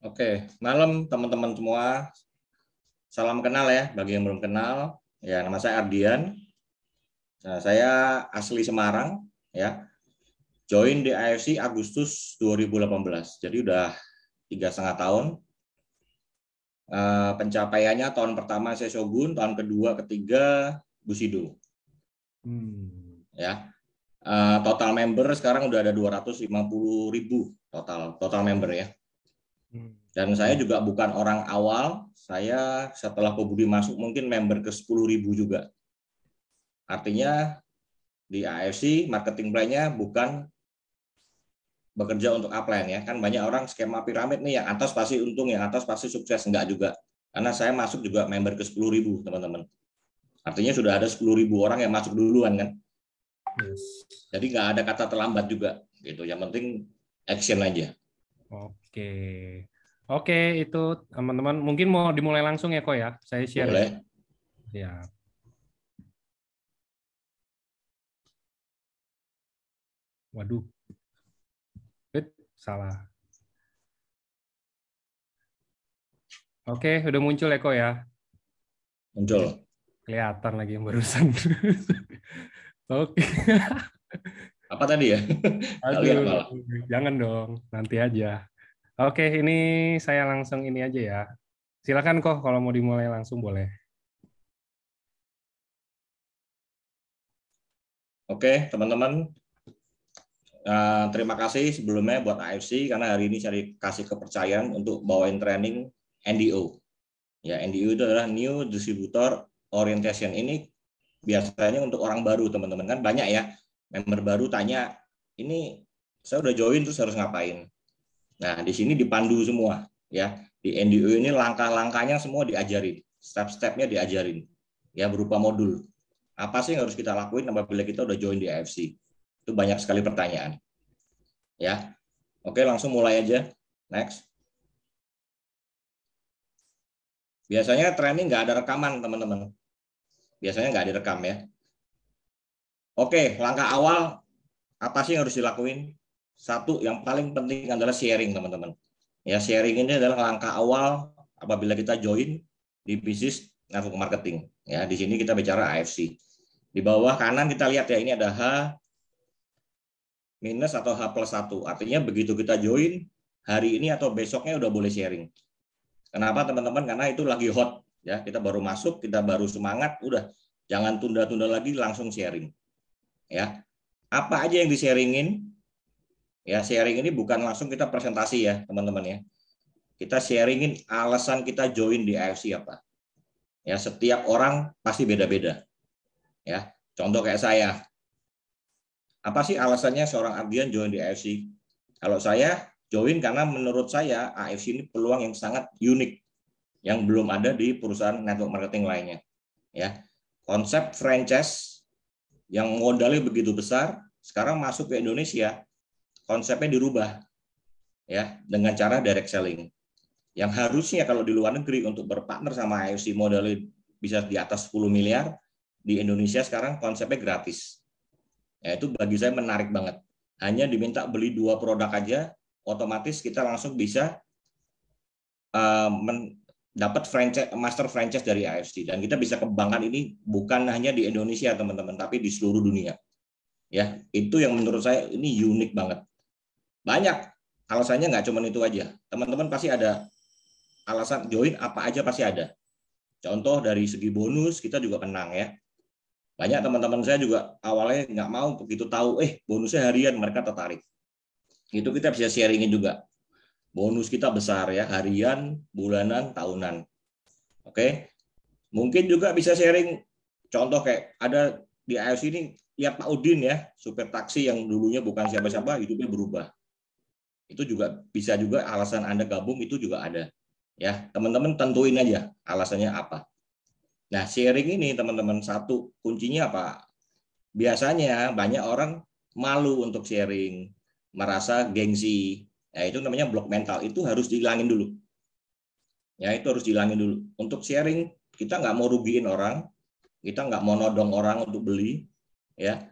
Oke, malam teman-teman semua. Salam kenal ya, bagi yang belum kenal. Ya, nama saya Ardian. Nah, saya asli Semarang ya. Join di AFC Agustus 2018. Jadi udah 3,5 tahun. Pencapaiannya tahun pertama saya Shogun, tahun kedua, ketiga Bushido. Ya. Total member sekarang udah ada 250.000 total member ya. Dan saya juga bukan orang awal, saya setelah Kobudi masuk mungkin member ke 10.000 juga. Artinya di AFC marketing plan-nya bukan bekerja untuk upline ya. Kan banyak orang skema piramid nih, yang atas pasti untung, yang atas pasti sukses. Enggak juga. Karena saya masuk juga member ke 10.000 teman-teman. Artinya sudah ada 10.000 orang yang masuk duluan kan. Yes. Jadi nggak ada kata terlambat juga gitu. Yang penting action aja. Oke. Oke, itu teman-teman mungkin mau dimulai langsung ya kok ya. Saya share Boleh. ya. Waduh. Salah. Oke, udah muncul ya kok ya. Muncul. Kelihatan lagi yang barusan. Oke. Apa tadi ya? Nggak lihat Aduh, malah. jangan dong. Nanti aja. Oke, ini saya langsung ini aja ya. Silakan kok kalau mau dimulai langsung boleh. Oke, teman-teman. Terima kasih sebelumnya buat AFC karena hari ini saya dikasih kepercayaan untuk bawain training NDO. Ya, NDO itu adalah New Distributor Orientation. Ini biasanya untuk orang baru, teman-teman. Kan banyak ya member baru tanya, ini saya udah join terus harus ngapain? Nah, di sini dipandu semua ya. Di NDO ini langkah-langkahnya semua diajarin, step-stepnya diajarin. Ya, berupa modul. Apa sih yang harus kita lakuin apabila kita udah join di AFC? Itu banyak sekali pertanyaan. Ya. Oke, langsung mulai aja. Next. Biasanya training nggak ada rekaman, teman-teman. Biasanya nggak direkam ya. Oke, langkah awal apa sih yang harus dilakuin? Satu, yang paling penting adalah sharing, teman-teman. Ya, sharing ini adalah langkah awal apabila kita join di bisnis network marketing. Ya, di sini kita bicara AFC. Di bawah kanan kita lihat ya, ini ada H minus atau H+1. Artinya begitu kita join, hari ini atau besoknya udah boleh sharing. Kenapa teman-teman? Karena itu lagi hot. Ya, kita baru masuk, kita baru semangat, udah jangan tunda-tunda lagi, langsung sharing. Ya, apa aja yang di-sharingin? Ya, sharing ini bukan langsung kita presentasi ya, teman-teman ya. Kita sharingin alasan kita join di AFC apa. Ya, setiap orang pasti beda-beda. Ya, contoh kayak saya. Apa sih alasannya seorang Ardian join di AFC? Kalau saya join karena menurut saya AFC ini peluang yang sangat unik yang belum ada di perusahaan network marketing lainnya. Ya, konsep franchise yang modalnya begitu besar sekarang masuk ke Indonesia, konsepnya dirubah ya dengan cara direct selling. Yang harusnya kalau di luar negeri untuk berpartner sama AFC modalnya bisa di atas 10 miliar, di Indonesia sekarang konsepnya gratis. Ya, itu bagi saya menarik banget. Hanya diminta beli 2 produk aja, otomatis kita langsung bisa dapat master franchise dari AFC, dan kita bisa kembangkan ini bukan hanya di Indonesia teman-teman, tapi di seluruh dunia. Ya, itu yang menurut saya ini unik banget. Banyak alasannya, nggak cuma itu aja. Teman-teman pasti ada alasan join, apa aja pasti ada. Contoh dari segi bonus kita juga menang ya. Banyak teman-teman saya juga awalnya nggak mau, begitu tahu bonusnya harian mereka tertarik. Itu kita bisa sharingin juga. Bonus kita besar ya, harian, bulanan, tahunan. Oke. Mungkin juga bisa sharing contoh kayak ada di AFC ini ya Pak Udin ya, supir taksi yang dulunya bukan siapa-siapa, hidupnya berubah. Itu juga bisa juga alasan Anda gabung, itu juga ada. Ya, teman-teman tentuin aja alasannya apa. Nah, sharing ini teman-teman, satu kuncinya apa? Biasanya banyak orang malu untuk sharing, merasa gengsi. Ya, itu namanya blok mental. Itu harus dihilangin dulu. Ya, itu harus dihilangin dulu. Untuk sharing, kita nggak mau rugiin orang, kita nggak mau nodong orang untuk beli. Ya,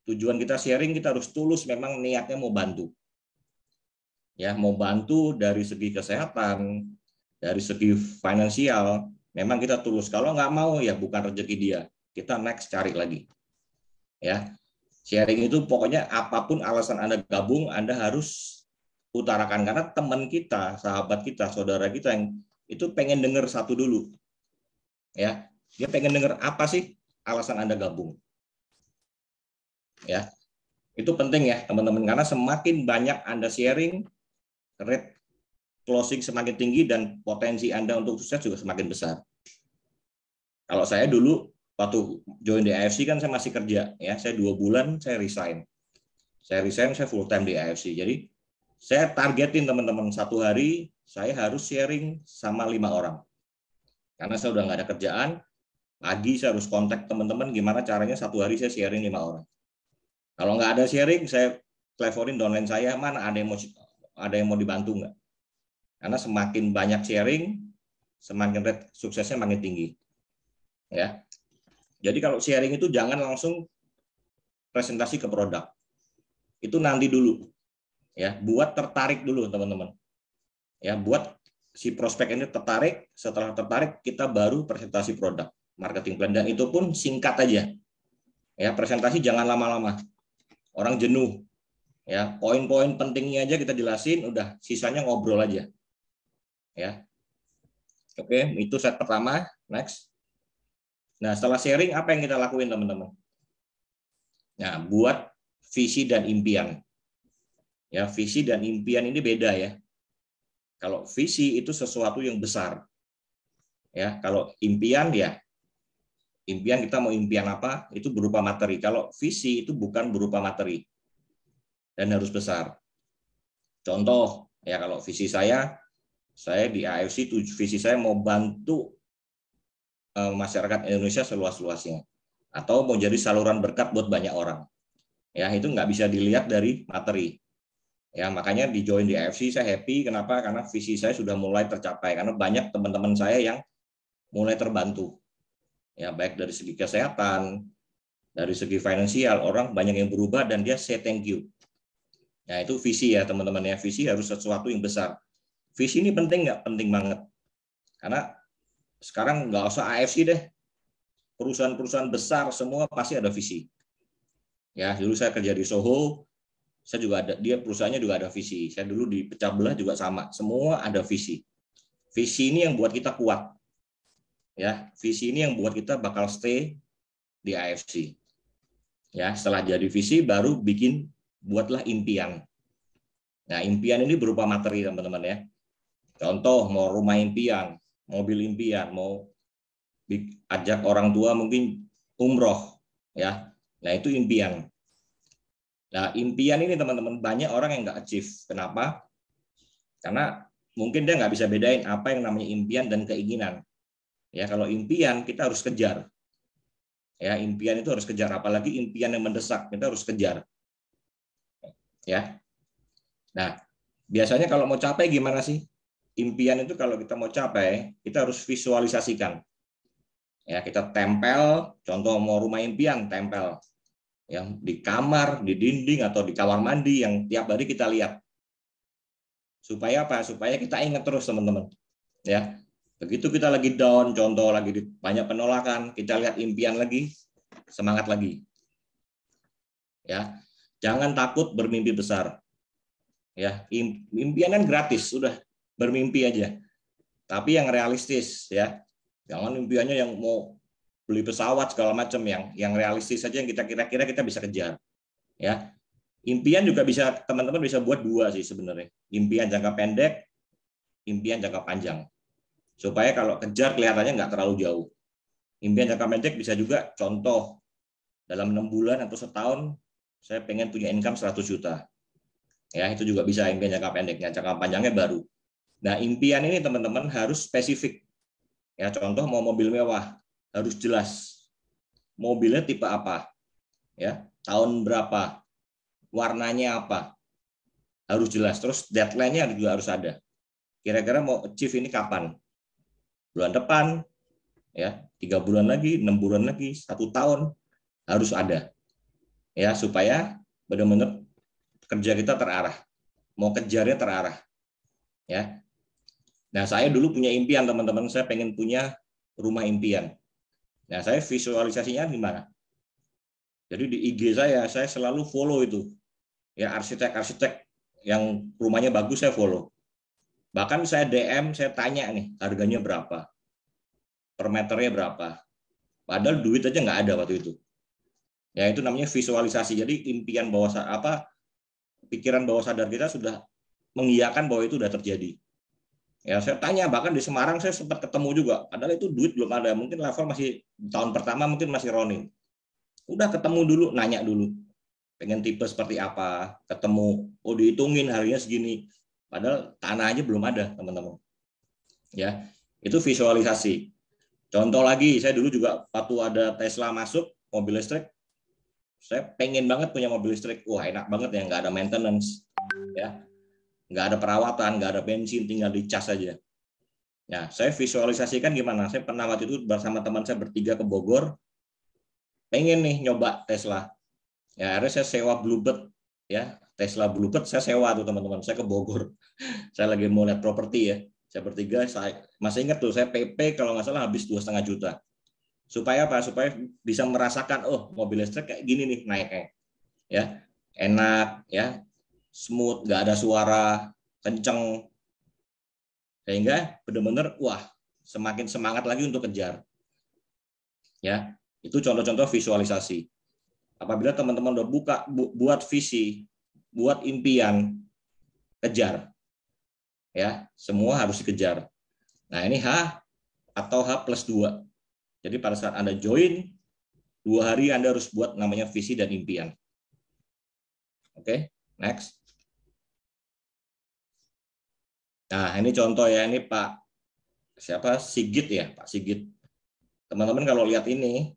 tujuan kita sharing, kita harus tulus, memang niatnya mau bantu. Ya, mau bantu dari segi kesehatan, dari segi finansial, memang kita tulus. Kalau nggak mau ya bukan rezeki dia. Kita next cari lagi. Ya, sharing itu pokoknya apapun alasan Anda gabung, Anda harus utarakan karena teman kita, sahabat kita, saudara kita yang itu pengen dengar satu dulu. Ya, dia pengen dengar apa sih alasan Anda gabung. Ya, itu penting ya teman-teman karena semakin banyak Anda sharing, rate closing semakin tinggi dan potensi Anda untuk sukses juga semakin besar. Kalau saya dulu waktu join di AFC kan saya masih kerja ya, saya 2 bulan saya resign. Saya full time di AFC. Jadi saya targetin teman-teman 1 hari saya harus sharing sama 5 orang. Karena saya udah nggak ada kerjaan, pagi saya harus kontak teman-teman gimana caranya 1 hari saya sharing 5 orang. Kalau nggak ada sharing, saya teleponin downline saya, mana ada yang mau dibantu nggak? Karena semakin banyak sharing, semakin rate suksesnya makin tinggi. Ya. Jadi kalau sharing itu jangan langsung presentasi ke produk. Itu nanti dulu. Ya, buat tertarik dulu teman-teman. Ya, buat si prospek ini tertarik, setelah tertarik kita baru presentasi produk, marketing plan dan itu pun singkat aja. Ya, presentasi jangan lama-lama. Orang jenuh. Ya, poin-poin pentingnya aja kita jelasin, udah sisanya ngobrol aja. Ya. Oke, itu set pertama. Next. Nah, setelah sharing, apa yang kita lakuin, teman-teman? Nah, buat visi dan impian. Ya, visi dan impian ini beda ya. Kalau visi itu sesuatu yang besar. Ya, kalau impian ya, impian kita mau impian apa, itu berupa materi. Kalau visi itu bukan berupa materi. Dan harus besar. Contoh, ya kalau visi saya di AFC, visi saya mau bantu masyarakat Indonesia seluas-luasnya atau mau jadi saluran berkat buat banyak orang. Ya, itu nggak bisa dilihat dari materi. Ya, makanya di join di AFC saya happy. Kenapa? Karena visi saya sudah mulai tercapai. Karena banyak teman-teman saya yang mulai terbantu. Ya, baik dari segi kesehatan, dari segi finansial, orang banyak yang berubah dan dia say thank you. Nah, itu visi ya teman-teman ya. Visi harus sesuatu yang besar. Visi ini penting nggak? Penting banget. Karena sekarang nggak usah AFC deh. Perusahaan-perusahaan besar semua pasti ada visi. Ya, dulu saya kerja di Soho, saya juga ada, dia perusahaannya juga ada visi. Saya dulu di pecah belah juga sama, semua ada visi. Visi ini yang buat kita kuat. Ya, visi ini yang buat kita bakal stay di AFC. Ya, setelah jadi visi baru buatlah impian. Nah, impian ini berupa materi teman-teman ya. Contoh mau rumah impian, mobil impian, mau ajak orang tua mungkin umroh ya. Nah, itu impian. Nah, impian ini teman-teman banyak orang yang nggak achieve. Kenapa? Karena mungkin dia nggak bisa bedain apa yang namanya impian dan keinginan. Ya, kalau impian kita harus kejar. Ya, impian itu harus kejar. Apalagi impian yang mendesak kita harus kejar. Ya. Nah, biasanya kalau mau capai gimana sih? Impian itu kalau kita mau capai, kita harus visualisasikan. Ya, kita tempel, contoh mau rumah impian, tempel yang di kamar, di dinding atau di kamar mandi yang tiap hari kita lihat. Supaya apa? Supaya kita ingat terus teman-teman. Ya, begitu kita lagi down, contoh lagi banyak penolakan, kita lihat impian lagi, semangat lagi. Ya, jangan takut bermimpi besar. Ya, impian kan gratis, sudah bermimpi aja. Tapi yang realistis ya. Jangan impiannya yang mau beli pesawat segala macam yang realistis saja yang kita kira-kira kita bisa kejar. Ya. Impian juga bisa teman-teman bisa buat 2 sih sebenarnya. Impian jangka pendek, impian jangka panjang. Supaya kalau kejar kelihatannya nggak terlalu jauh. Impian jangka pendek bisa juga contoh dalam 6 bulan atau setahun saya pengen punya income 100 juta. Ya, itu juga bisa impian jangka pendeknya, jangka panjangnya baru. Nah, impian ini teman-teman harus spesifik. Ya, contoh mau mobil mewah, harus jelas. Mobilnya tipe apa? Ya, tahun berapa? Warnanya apa? Harus jelas. Terus deadline-nya juga harus ada. Kira-kira mau achieve ini kapan? Bulan depan, ya, 3 bulan lagi, 6 bulan lagi, 1 tahun harus ada. Ya, supaya benar-benar kerja kita terarah. mau kejarnya terarah. Ya. Nah, saya dulu punya impian teman-teman, saya pengen punya rumah impian. Nah, saya visualisasinya gimana? Jadi di IG saya selalu follow itu. Ya, arsitek-arsitek yang rumahnya bagus saya follow. Bahkan saya DM, saya tanya nih, harganya berapa? Per meternya berapa? Padahal duit aja nggak ada waktu itu. Ya, itu namanya visualisasi. Jadi impian bawah pikiran bawah sadar kita sudah mengiyakan bahwa itu sudah terjadi. Ya, saya tanya, bahkan di Semarang saya sempat ketemu juga. Padahal itu duit belum ada. Mungkin level masih tahun pertama mungkin masih running. Udah ketemu dulu, nanya dulu. Pengen tipe seperti apa, ketemu, oh dihitungin harganya segini. Padahal tanah aja belum ada, teman-teman. Ya, itu visualisasi. Contoh lagi, saya dulu juga waktu ada Tesla masuk, mobil listrik, saya pengen banget punya mobil listrik. Wah, enak banget ya, nggak ada maintenance. Ya, nggak ada perawatan, nggak ada bensin, tinggal dicas aja. Nah, saya visualisasikan gimana. Saya pernah waktu itu bersama teman saya bertiga ke Bogor, pengen nih nyoba Tesla. Ya, akhirnya saya sewa Bluebird, ya Tesla Bluebird saya sewa tuh teman-teman. Saya ke Bogor, saya lagi mau lihat properti ya. Saya bertiga, saya masih ingat tuh, saya PP kalau nggak salah habis 2,5 juta. Supaya apa? Supaya bisa merasakan, oh mobil listrik kayak gini nih naiknya, ya enak, ya smooth, nggak ada suara kenceng, sehingga benar-benar wah semakin semangat lagi untuk kejar. Ya, itu contoh-contoh visualisasi. Apabila teman-teman udah buat visi, buat impian, kejar. Ya, semua harus dikejar. Nah, ini H atau H+2. Jadi pada saat Anda join, 2 hari Anda harus buat namanya visi dan impian. Oke, next. Nah, ini contoh ya, ini Pak siapa? Sigit ya, Pak Sigit. Teman-teman kalau lihat ini,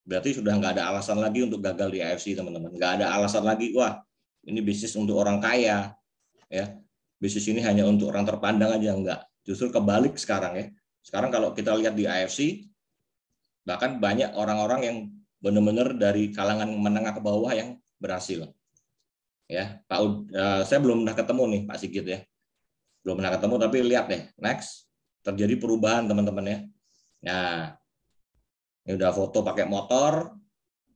berarti sudah nggak ada alasan lagi untuk gagal di AFC, teman-teman. Nggak ada alasan lagi, wah ini bisnis untuk orang kaya, ya bisnis ini hanya untuk orang terpandang aja, enggak. Justru kebalik sekarang ya. Sekarang kalau kita lihat di AFC, bahkan banyak orang-orang yang benar-benar dari kalangan menengah ke bawah yang berhasil. Ya, saya belum pernah ketemu nih Pak Sigit ya. Belum pernah ketemu, tapi lihat deh, next terjadi perubahan teman-teman ya. Nah, ini udah foto pakai motor,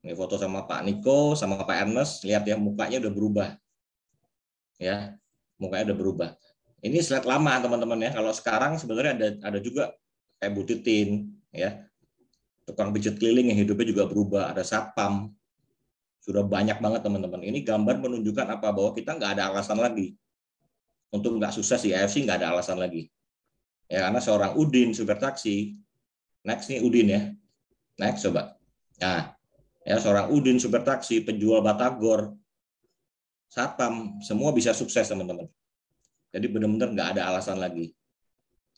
ini foto sama Pak Niko, sama Pak Ernest, lihat ya mukanya udah berubah. Ya, mukanya udah berubah. Ini slide lama teman-teman ya. Kalau sekarang sebenarnya ada juga kayak Bu Titin ya. Tukang pijat keliling yang hidupnya juga berubah, ada satpam. Sudah banyak banget teman-teman. Ini gambar menunjukkan apa, bahwa kita nggak ada alasan lagi untuk nggak sukses di AFC, nggak ada alasan lagi. Ya, karena seorang Udin supir taksi, next nih Udin ya. Next coba. Nah, ya seorang Udin supir taksi, penjual batagor, satpam, semua bisa sukses teman-teman. Jadi benar-benar nggak ada alasan lagi.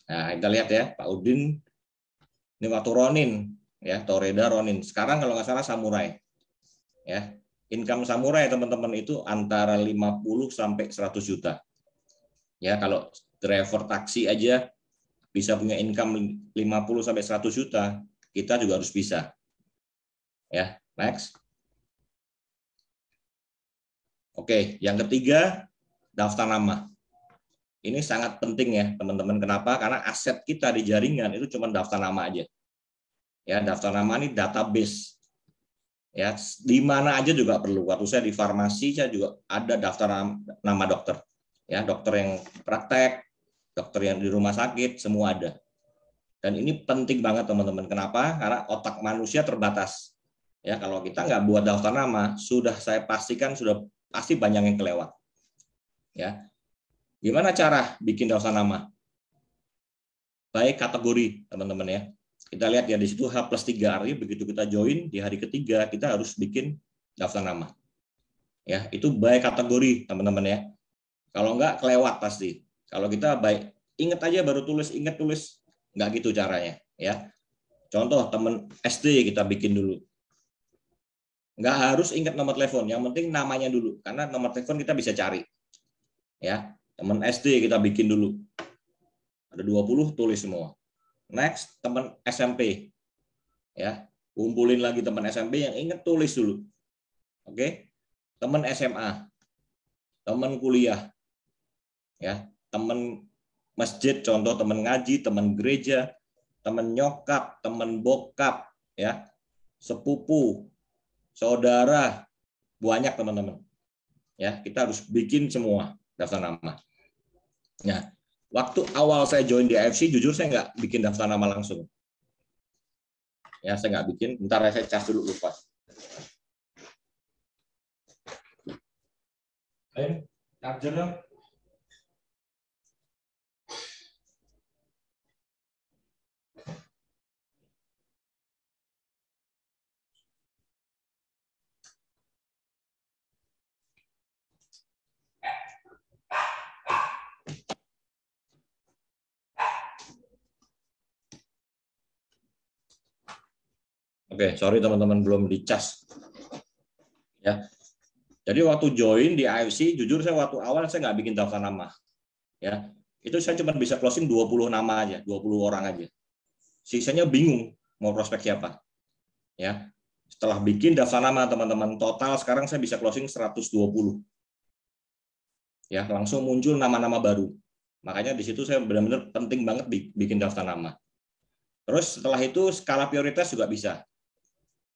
Nah, kita lihat ya, Pak Udin, ini waktu Ronin, ya Toreda Ronin. Sekarang kalau nggak salah Samurai. Ya, income Samurai teman-teman itu antara 50 sampai 100 juta. Ya, kalau driver taksi aja bisa punya income 50 sampai 100 juta, kita juga harus bisa. Ya, next. Oke, yang ketiga, daftar nama. Ini sangat penting ya, teman-teman. Kenapa? Karena aset kita di jaringan itu cuma daftar nama aja. Ya, daftar nama ini database. Ya, di mana aja juga perlu. Waktu saya di farmasi, saya juga ada daftar nama dokter. Ya, dokter yang praktek, dokter yang di rumah sakit, semua ada. Dan ini penting banget teman-teman. Kenapa? Karena otak manusia terbatas. Ya, kalau kita nggak buat daftar nama, sudah saya pastikan sudah pasti banyak yang kelewat. Ya, gimana cara bikin daftar nama? Baik kategori teman-teman ya. Kita lihat ya di situ H+3, artinya begitu kita join di hari ketiga kita harus bikin daftar nama. Ya, itu baik kategori teman-teman ya. Kalau enggak kelewat pasti. Kalau kita baik ingat aja baru tulis, ingat tulis, enggak gitu caranya ya. Contoh teman SD kita bikin dulu. Enggak harus ingat nomor telepon, yang penting namanya dulu karena nomor telepon kita bisa cari. Ya, teman SD kita bikin dulu. Ada 20 tulis semua. Next, teman SMP. Ya, kumpulin lagi teman SMP yang ingat tulis dulu. Oke. Teman SMA. Teman kuliah. Ya, teman masjid, contoh teman ngaji, teman gereja, teman nyokap, teman bokap, ya, sepupu, saudara, banyak teman-teman. Ya, kita harus bikin semua daftar nama. Nah, waktu awal saya join di AFC, jujur saya nggak bikin daftar nama langsung. Ya, saya nggak bikin. Bentar saya cas dulu, lupa. Ayo, charger dong. Oke, sorry teman-teman belum dicas. Ya, jadi waktu join di AFC, jujur saya waktu awal saya nggak bikin daftar nama. Ya, itu saya cuma bisa closing 20 nama aja, 20 orang aja. Sisanya bingung mau prospek siapa. Ya, setelah bikin daftar nama teman-teman, total sekarang saya bisa closing 120. Ya, langsung muncul nama-nama baru. Makanya di situ saya benar-benar penting banget bikin daftar nama. Terus setelah itu skala prioritas juga bisa.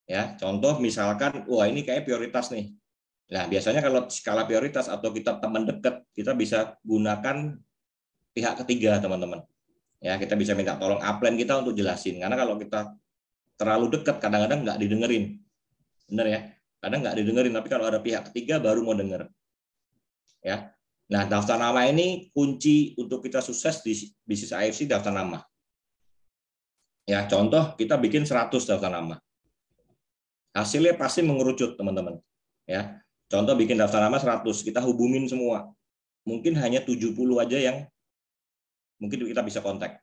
Ya, contoh misalkan, wah ini kayak prioritas nih. Nah, biasanya kalau skala prioritas atau kita teman dekat, kita bisa gunakan pihak ketiga, teman-teman. Ya, kita bisa minta tolong upline kita untuk jelasin. Karena kalau kita terlalu dekat, kadang-kadang nggak didengerin. Benar ya? Kadang nggak didengerin, tapi kalau ada pihak ketiga baru mau denger. Ya. Nah, daftar nama ini kunci untuk kita sukses di bisnis AFC, daftar nama. Ya, contoh kita bikin 100 daftar nama. Hasilnya pasti mengerucut, teman-teman. Ya. Contoh bikin daftar nama 100, kita hubungin semua. Mungkin hanya 70 aja yang mungkin kita bisa kontak.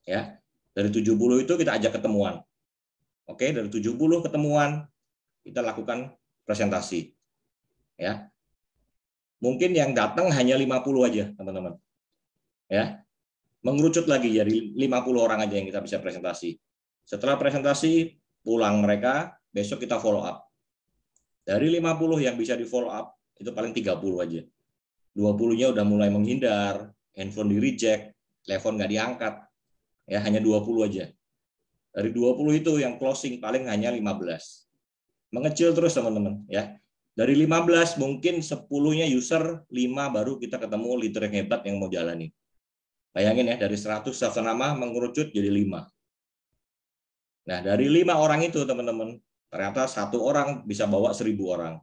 Ya. Dari 70 itu kita ajak ketemuan. Oke, dari 70 ketemuan kita lakukan presentasi. Ya. Mungkin yang datang hanya 50 aja, teman-teman. Ya. Mengerucut lagi jadi 50 orang aja yang kita bisa presentasi. Setelah presentasi, pulang mereka, besok kita follow up. Dari 50 yang bisa di follow up, itu paling 30 aja. 20-nya udah mulai menghindar, handphone di reject, telepon nggak diangkat. Ya, hanya 20 aja. Dari 20 itu yang closing paling hanya 15. Mengecil terus, teman-teman. Ya. Dari 15, mungkin 10-nya user, 5 baru kita ketemu leader yang hebat yang mau jalani. Bayangin ya, dari 100 daftar nama mengerucut jadi 5. Nah, dari 5 orang itu, teman-teman, ternyata satu orang bisa bawa 1.000 orang.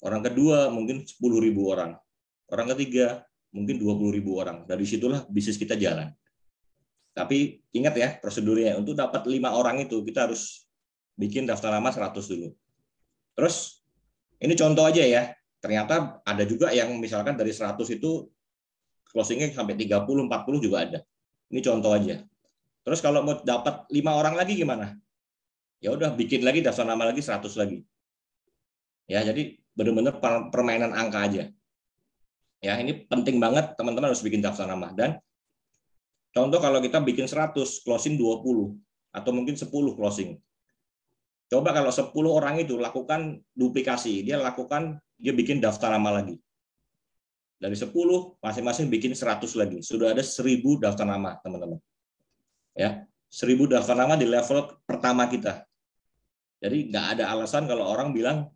Orang kedua mungkin 10.000 orang. Orang ketiga mungkin 20.000 orang. Dari situlah bisnis kita jalan. Tapi ingat ya, prosedurnya untuk dapat 5 orang itu kita harus bikin daftar nama 100 dulu. Terus ini contoh aja ya. Ternyata ada juga yang misalkan dari 100 itu closingnya sampai 30, 40 juga ada. Ini contoh aja. Terus kalau mau dapat 5 orang lagi gimana? Ya udah bikin lagi daftar nama lagi 100 lagi. Ya, jadi benar-benar permainan angka aja. Ya, ini penting banget teman-teman harus bikin daftar nama. Dan contoh kalau kita bikin 100, closing 20 atau mungkin 10 closing. Coba kalau 10 orang itu lakukan duplikasi, dia bikin daftar nama lagi. Dari 10 masing-masing bikin 100 lagi. Sudah ada 1.000 daftar nama, teman-teman. Ya, 1.000 daftar nama di level pertama kita. Jadi nggak ada alasan kalau orang bilang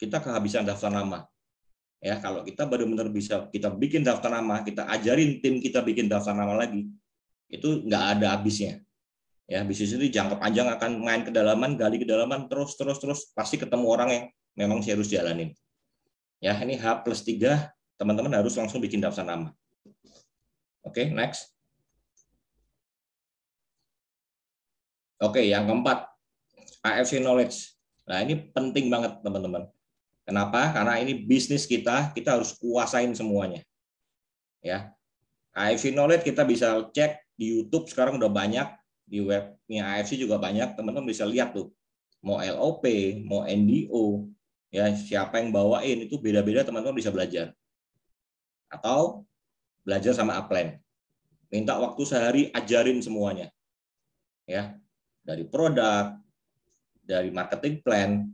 kita kehabisan daftar nama. Ya, kalau kita benar-benar bisa kita bikin daftar nama, kita ajarin tim kita bikin daftar nama lagi, itu nggak ada habisnya. Ya, bisnis ini jangka panjang akan main kedalaman, gali kedalaman, terus pasti ketemu orang yang memang serius jalanin. Ya, ini H+3, teman-teman harus langsung bikin daftar nama. Oke, next. Oke, yang keempat, AFC knowledge. Nah, ini penting banget, teman-teman. Kenapa? Karena ini bisnis kita harus kuasain semuanya. Ya, AFC knowledge kita bisa cek di YouTube sekarang udah banyak, di webnya AFC juga banyak, teman-teman bisa lihat tuh. Mau LOP, mau NDO, ya siapa yang bawain itu beda-beda, teman-teman bisa belajar. Atau belajar sama upline. Minta waktu sehari ajarin semuanya. Ya, dari produk, dari marketing plan,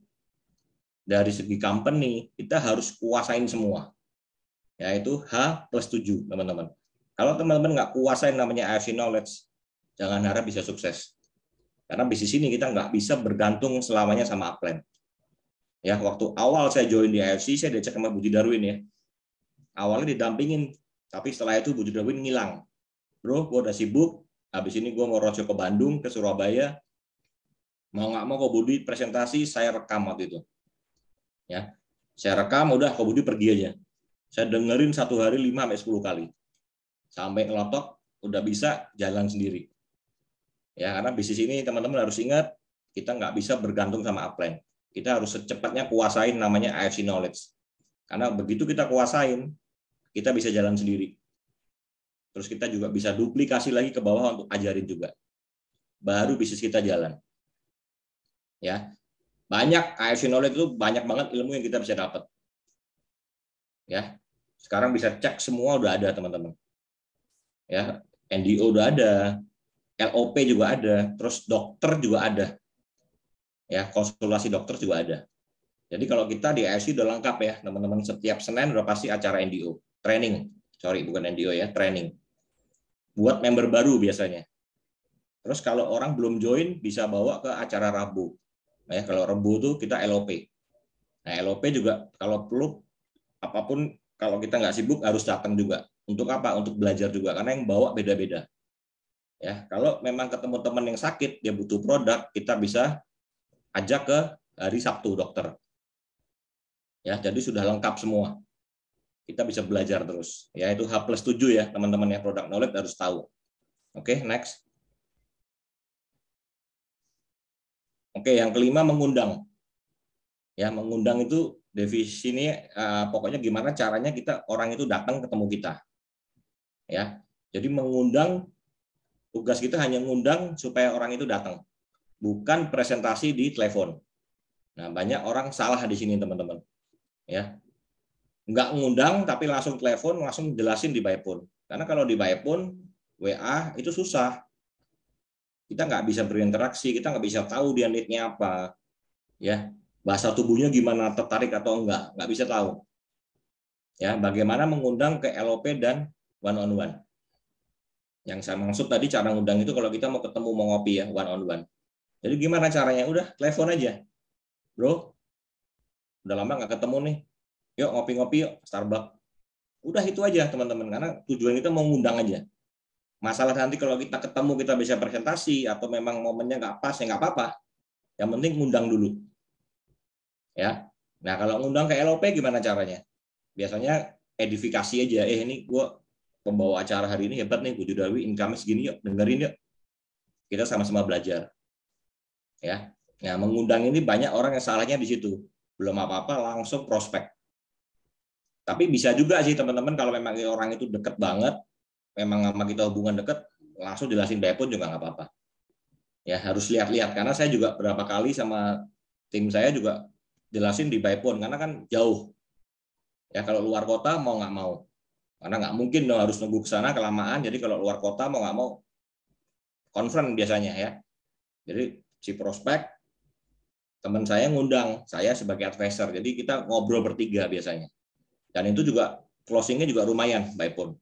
dari segi company, kita harus kuasain semua. yaitu H+7, teman-teman. Kalau teman-teman nggak kuasain namanya AFC Knowledge, jangan harap bisa sukses. Karena bisnis ini kita nggak bisa bergantung selamanya sama upline. Ya, waktu awal saya join di AFC, saya diajak sama Budi Darwin ya. Awalnya didampingin, tapi setelah itu Budi Darwin ngilang. Bro, gue udah sibuk, habis ini gue mau roadshow ke Bandung, ke Surabaya, mau nggak mau Ko Budi presentasi, saya rekam waktu itu. Ya, saya rekam, udah Ko Budi pergi aja. Saya dengerin satu hari 5-10 kali. Sampai ngelotok, udah bisa jalan sendiri. Ya, karena bisnis ini teman-teman harus ingat, kita nggak bisa bergantung sama upline. Kita harus secepatnya kuasain namanya AFC Knowledge. Karena begitu kita kuasain, kita bisa jalan sendiri. Terus kita juga bisa duplikasi lagi ke bawah untuk ajarin juga. Baru bisnis kita jalan. Ya, banyak AFC Knowledge itu banyak banget ilmu yang kita bisa dapat. Ya, sekarang bisa cek semua udah ada teman-teman. Ya, NDO udah ada, LOP juga ada, terus dokter juga ada. Ya, konsultasi dokter juga ada. Jadi kalau kita di AFC udah lengkap ya, teman-teman. Setiap Senin udah pasti acara NDO, training. Sorry, bukan NDO ya, training. Buat member baru biasanya. Terus kalau orang belum join bisa bawa ke acara Rabu. Ya, kalau Rabu tuh kita LOP. Nah, LOP juga kalau perlu apapun kalau kita nggak sibuk harus datang juga. Untuk apa? Untuk belajar juga karena yang bawa beda-beda. Ya, kalau memang ketemu teman yang sakit, dia butuh produk, kita bisa ajak ke hari Sabtu dokter. Ya, jadi sudah lengkap semua. Kita bisa belajar terus. Ya, itu H+7 ya, teman-teman yang product knowledge harus tahu. Oke, next. Oke, yang kelima mengundang. Ya, mengundang itu definisinya pokoknya gimana caranya kita orang itu datang ketemu kita. Ya. Jadi mengundang, tugas kita hanya mengundang supaya orang itu datang. Bukan presentasi di telepon. Nah, banyak orang salah di sini, teman-teman. Ya. Nggak ngundang tapi langsung telepon, langsung jelasin di by phone. Karena kalau di by phone, WA itu susah. Kita nggak bisa berinteraksi, kita nggak bisa tahu dia need-nya apa. Ya, bahasa tubuhnya gimana, tertarik atau nggak bisa tahu. Ya, bagaimana mengundang ke LOP dan one on one. Yang saya maksud tadi cara ngundang itu kalau kita mau ketemu mau ngopi ya, one on one. Jadi gimana caranya? Udah telepon aja. Bro, udah lama nggak ketemu nih. Yuk ngopi-ngopi yuk, Starbucks. Udah itu aja teman-teman, karena tujuan kita mau ngundang aja. Masalah nanti kalau kita ketemu kita bisa presentasi atau memang momennya nggak pas ya nggak apa-apa. Yang penting ngundang dulu. Ya. Nah kalau ngundang ke LOP gimana caranya? Biasanya edifikasi aja. Ini gue pembawa acara hari ini hebat nih, Budi Darwin, income segini yuk, dengerin yuk. Kita sama-sama belajar. Ya. Nah mengundang ini banyak orang yang salahnya di situ. Belum apa-apa langsung prospek. Tapi bisa juga sih teman-teman kalau memang orang itu deket banget, memang sama kita hubungan deket, langsung jelasin by phone juga nggak apa-apa. Ya harus lihat-lihat karena saya juga berapa kali sama tim saya juga jelasin di by phone karena kan jauh. Ya kalau luar kota mau nggak mau, karena nggak mungkin dong harus nunggu ke sana kelamaan. Jadi kalau luar kota mau nggak mau conference biasanya ya. Jadi si prospek teman saya ngundang saya sebagai advisor. Jadi kita ngobrol bertiga biasanya. Dan itu juga closingnya juga lumayan by phone.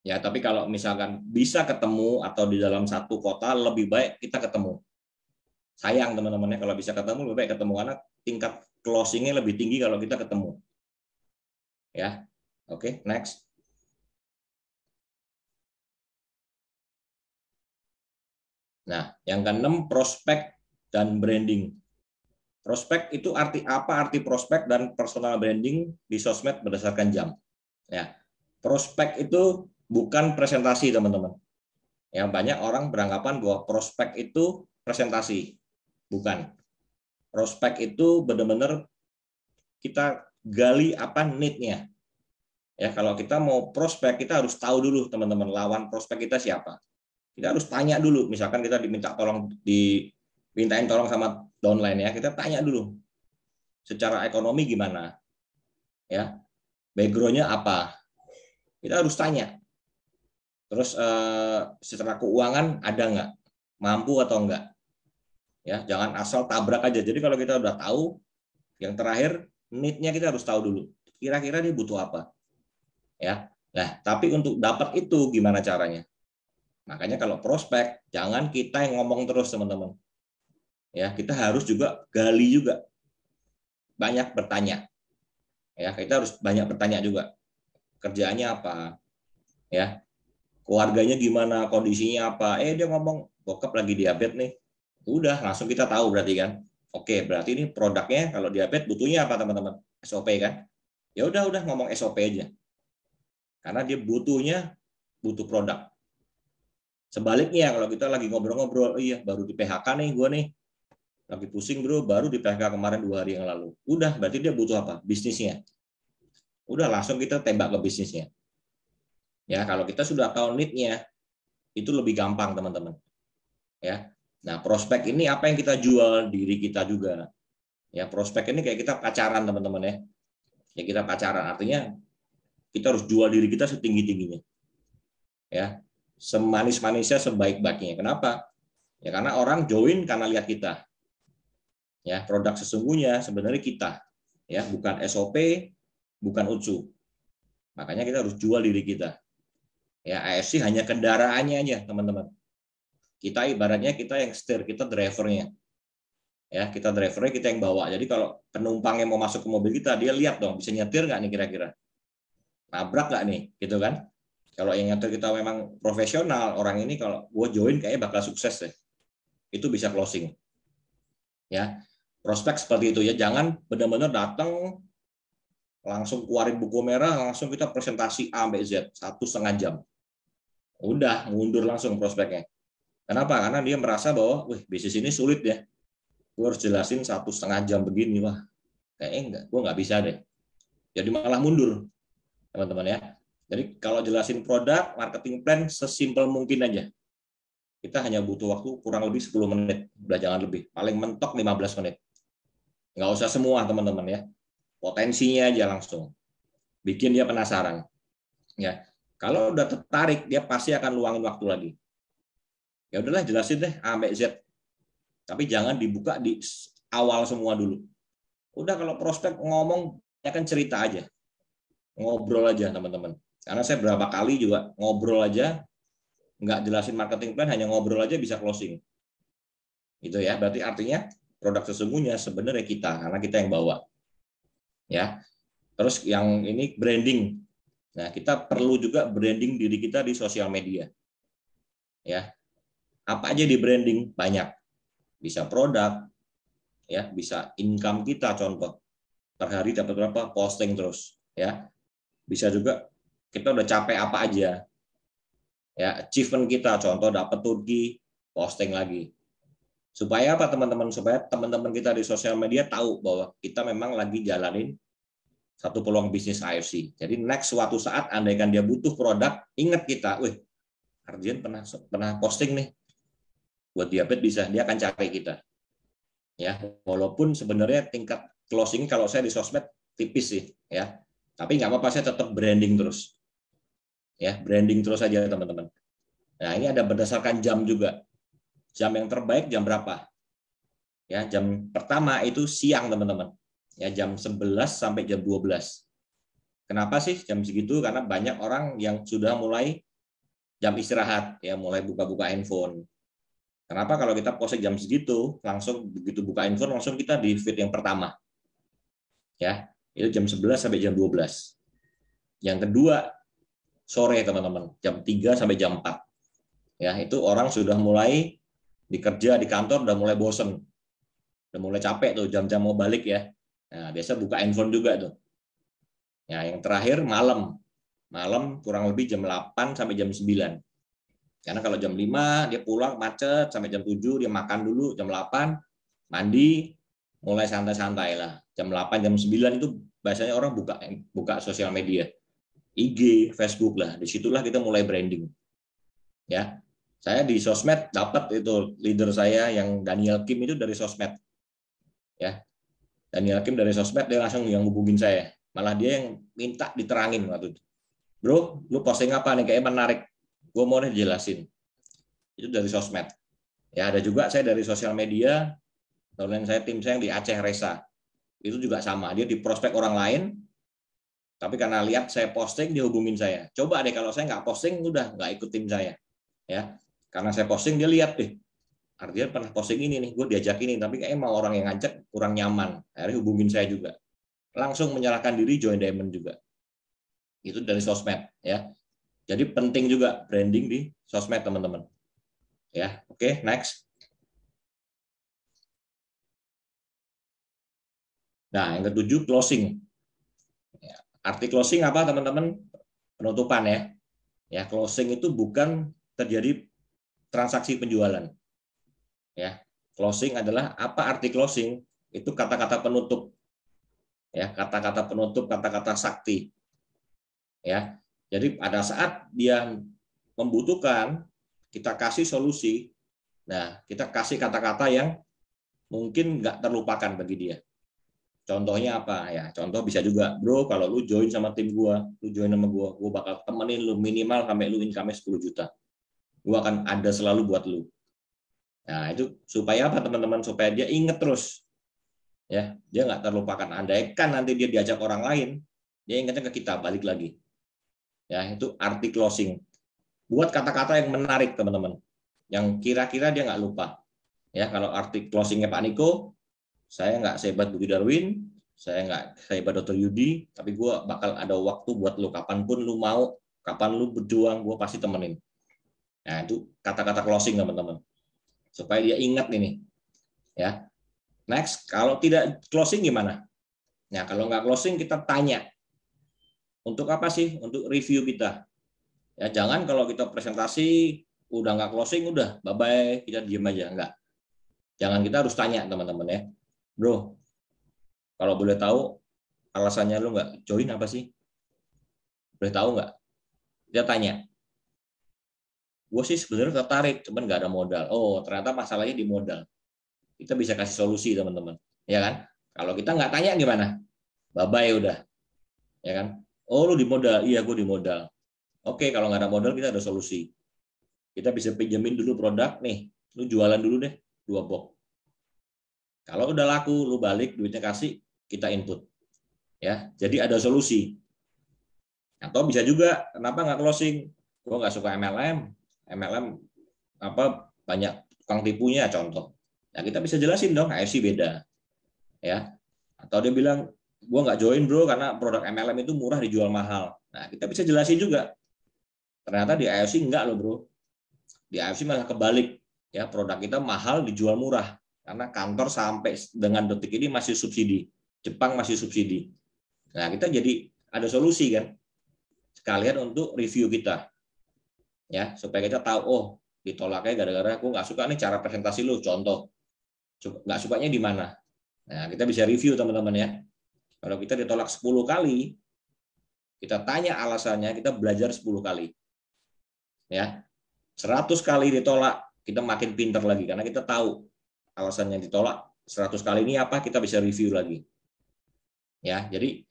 Ya, tapi kalau misalkan bisa ketemu atau di dalam satu kota lebih baik kita ketemu. Sayang teman-teman ya kalau bisa ketemu lebih baik ketemu karena tingkat closingnya lebih tinggi kalau kita ketemu. Ya, oke, next. Nah, yang keenam prospek dan branding. Prospek itu arti prospek dan personal branding di sosmed berdasarkan jam. Ya, prospek itu bukan presentasi teman-teman. Ya, banyak orang beranggapan bahwa prospek itu presentasi. Bukan. Prospek itu benar-benar kita gali apa need-nya. Ya, kalau kita mau prospek kita harus tahu dulu teman-teman lawan prospek kita siapa. Kita harus tanya dulu. Misalkan kita dimintain tolong sama downline ya, kita tanya dulu secara ekonomi gimana, ya backgroundnya apa, kita harus tanya. Terus secara keuangan ada nggak, mampu atau enggak, ya jangan asal tabrak aja. Jadi kalau kita udah tahu, yang terakhir need-nya kita harus tahu dulu, kira-kira dia butuh apa. ya. Nah, tapi untuk dapat itu gimana caranya? Makanya kalau prospek, jangan kita yang ngomong terus, teman-teman. Ya, kita harus juga gali juga. Banyak bertanya. Ya, kita harus banyak bertanya juga. Kerjaannya apa? Ya. Keluarganya gimana, kondisinya apa? Dia ngomong bokap lagi diabetes nih. Udah, langsung kita tahu berarti kan. Oke, berarti ini produknya kalau diabetes butuhnya apa, teman-teman? SOP kan? Ya udah ngomong SOP aja. Karena dia butuh produk. Sebaliknya kalau kita lagi ngobrol-ngobrol, iya baru di PHK nih gue nih, lagi pusing bro, baru di PHK kemarin 2 hari yang lalu. Udah, berarti dia butuh apa? Bisnisnya. Udah, langsung kita tembak ke bisnisnya. Ya, kalau kita sudah tahu need-nya, itu lebih gampang, teman-teman. Ya. Nah, prospek ini apa yang kita jual? Diri kita juga. Ya, prospek ini kayak kita pacaran, teman-teman ya. Ya, kita pacaran, artinya kita harus jual diri kita setinggi-tingginya. Ya. Semanis-manisnya, sebaik-baiknya. Kenapa? Ya karena orang join karena lihat kita. Ya, produk sesungguhnya sebenarnya kita. Ya, bukan SOP, bukan UTSU. Makanya kita harus jual diri kita. Ya, AFC hanya kendaraannya aja, teman-teman. Kita ibaratnya kita yang setir, kita drivernya. Ya, kita drivernya, kita yang bawa. Jadi kalau penumpang yang mau masuk ke mobil kita, dia lihat dong, bisa nyetir nggak nih kira-kira? Nabrak nggak nih, gitu kan? Kalau yang nyetir kita memang profesional, orang ini kalau gue join kayaknya bakal sukses deh. Itu bisa closing. Ya, prospek seperti itu ya. Jangan benar-benar datang langsung keluarin buku merah, langsung kita presentasi A sampai Z 1,5 jam. Udah mundur langsung prospeknya. Kenapa? Karena dia merasa bahwa, wih, bisnis ini sulit ya. Gue harus jelasin 1,5 jam begini, wah, kayaknya enggak, gue nggak bisa deh. Jadi malah mundur, teman-teman ya. Jadi kalau jelasin produk, marketing plan sesimpel mungkin aja. Kita hanya butuh waktu kurang lebih 10 menit, jangan lebih. Paling mentok 15 menit. Nggak usah semua, teman-teman ya. Potensinya aja langsung. Bikin dia penasaran. Ya. Kalau udah tertarik, dia pasti akan luangin waktu lagi. Ya udahlah, jelasin deh A sampai Z. Tapi jangan dibuka di awal semua dulu. Udah kalau prospek ngomong, ya kan cerita aja. Ngobrol aja, teman-teman. Karena saya berapa kali juga ngobrol aja, nggak jelasin marketing plan, hanya ngobrol aja bisa closing. Itu ya, berarti artinya produk sesungguhnya sebenarnya kita, karena kita yang bawa. Ya. Terus yang ini branding. Nah, kita perlu juga branding diri kita di sosial media. Ya. Apa aja di branding? Banyak. Bisa produk, ya, bisa income kita, contoh. Per hari dapat berapa? Posting terus, ya. Bisa juga kita udah capek apa aja. Ya, achievement kita, contoh dapat Turki, posting lagi. Supaya apa, teman-teman? Supaya teman-teman kita di sosial media tahu bahwa kita memang lagi jalanin satu peluang bisnis AFC. Jadi next suatu saat andaikan dia butuh produk, ingat kita, wih, Ardian pernah posting nih buat diabetes, bisa, dia akan cari kita. Ya, walaupun sebenarnya tingkat closing kalau saya di sosmed tipis sih, ya. Tapi nggak apa-apa, saya tetap branding terus. Ya, branding terus aja, teman-teman. Nah, ini ada berdasarkan jam juga. Jam yang terbaik jam berapa? Ya, jam pertama itu siang, teman-teman. Ya, jam 11 sampai jam 12. Kenapa sih jam segitu? Karena banyak orang yang sudah mulai jam istirahat, ya, mulai buka-buka handphone. Kenapa kalau kita post jam segitu, langsung begitu buka handphone, langsung kita di feed yang pertama. Ya, itu jam 11 sampai jam 12. Yang kedua, sore, teman-teman, jam 3 sampai jam 4. Ya, itu orang sudah mulai dikerja di kantor, udah mulai bosen. Udah mulai capek tuh, jam-jam mau balik ya. Nah, biasa buka handphone juga tuh. Ya, yang terakhir malam. Malam kurang lebih jam 8 sampai jam 9. Karena kalau jam 5 dia pulang macet sampai jam 7, dia makan dulu, jam 8 mandi, mulai santai-santai lah. Jam 8 jam 9 itu biasanya orang buka sosial media. IG, Facebook lah. Disitulah kita mulai branding. Ya. Saya di sosmed dapat itu leader saya yang Daniel Kim itu dari sosmed. Ya. Daniel Kim dari sosmed, dia langsung yang hubungin saya. Malah dia yang minta diterangin waktu itu. Bro, lu posting apa nih? Kayaknya menarik. Gue mau dijelasin. Itu dari sosmed. Ya, ada juga saya dari sosial media, tim saya yang di Aceh Resa. Itu juga sama. Dia di prospek orang lain, Tapi karena lihat saya posting, dia hubungin saya. Coba deh kalau saya nggak posting, udah nggak ikut tim saya. Ya, karena saya posting, dia lihat deh. Artinya pernah posting ini nih, gue diajak ini, tapi kayaknya mau orang yang ngajak kurang nyaman. Akhirnya hubungin saya juga. Langsung menyerahkan diri join Diamond juga. Itu dari sosmed, ya. Jadi penting juga branding di sosmed, teman-teman. Ya, oke, next. Nah, yang ketujuh, closing. Arti closing apa, teman-teman? Penutupan, ya. Ya, closing itu bukan terjadi transaksi penjualan. Ya, closing adalah apa arti closing? Itu kata-kata penutup. Ya, kata-kata penutup, kata-kata sakti. Ya. Jadi pada saat dia membutuhkan, kita kasih solusi. Nah, kita kasih kata-kata yang mungkin nggak terlupakan bagi dia. Contohnya apa ya? Contoh bisa juga, bro, kalau lu join sama tim gua, lu join sama gua bakal temenin lu minimal sampai lu income 10 juta. Gua akan ada selalu buat lu. Nah, itu supaya apa, teman-teman? Supaya dia inget terus. Ya, dia nggak terlupakan. Andaikan nanti dia diajak orang lain, dia ingatnya ke kita, balik lagi. Ya, itu arti closing. Buat kata-kata yang menarik, teman-teman. Yang kira-kira dia nggak lupa. Ya, kalau arti closingnya Pak Niko, saya nggak sehebat Budi Darwin, saya nggak sehebat Dr. Yudi, tapi gue bakal ada waktu buat lu, kapanpun lu mau, kapan lu berjuang, gue pasti temenin. Nah, itu kata-kata closing, teman-teman, supaya dia ingat ini. Ya, next, kalau tidak closing gimana? Nah, kalau nggak closing, kita tanya, untuk apa sih? Untuk review kita. Ya, jangan kalau kita presentasi udah nggak closing, udah bye bye, kita diem aja, nggak. Jangan, kita harus tanya, teman-teman, ya. Bro, kalau boleh tahu alasannya lu nggak join apa sih? Boleh tahu nggak? Dia tanya. Gue sih sebenarnya tertarik, cuman nggak ada modal. Oh, ternyata masalahnya di modal. Kita bisa kasih solusi, teman-teman. Ya kan? Kalau kita nggak tanya gimana? Bye-bye udah. Ya kan? Oh, lu di modal. Iya, gue di modal. Oke, kalau nggak ada modal, kita ada solusi. Kita bisa pinjemin dulu produk nih. Lu jualan dulu deh, 2 box. Kalau udah laku, lu balik, duitnya kasih, kita input. Ya, jadi ada solusi. Atau bisa juga, kenapa nggak closing? Gue nggak suka MLM apa banyak tukang tipunya, contoh. Nah, kita bisa jelasin dong, AFC beda. Ya. Atau dia bilang, gue nggak join bro, karena produk MLM itu murah dijual mahal. Nah, kita bisa jelasin juga. Ternyata di AFC enggak loh bro. Di AFC malah kebalik. Ya, produk kita mahal dijual murah. Karena kantor sampai dengan detik ini masih subsidi. Jepang masih subsidi. Nah, kita jadi ada solusi kan. Sekalian untuk review kita. Ya, supaya kita tahu, oh, ditolaknya gara-gara aku nggak suka nih cara presentasi lu, contoh. Nggak sukanya di mana. Nah, kita bisa review, teman-teman, ya. Kalau kita ditolak 10 kali, kita tanya alasannya, kita belajar 10 kali. Ya. 100 kali ditolak, kita makin pinter lagi karena kita tahu alasannya ditolak 100 kali ini apa, kita bisa review lagi. Ya, jadi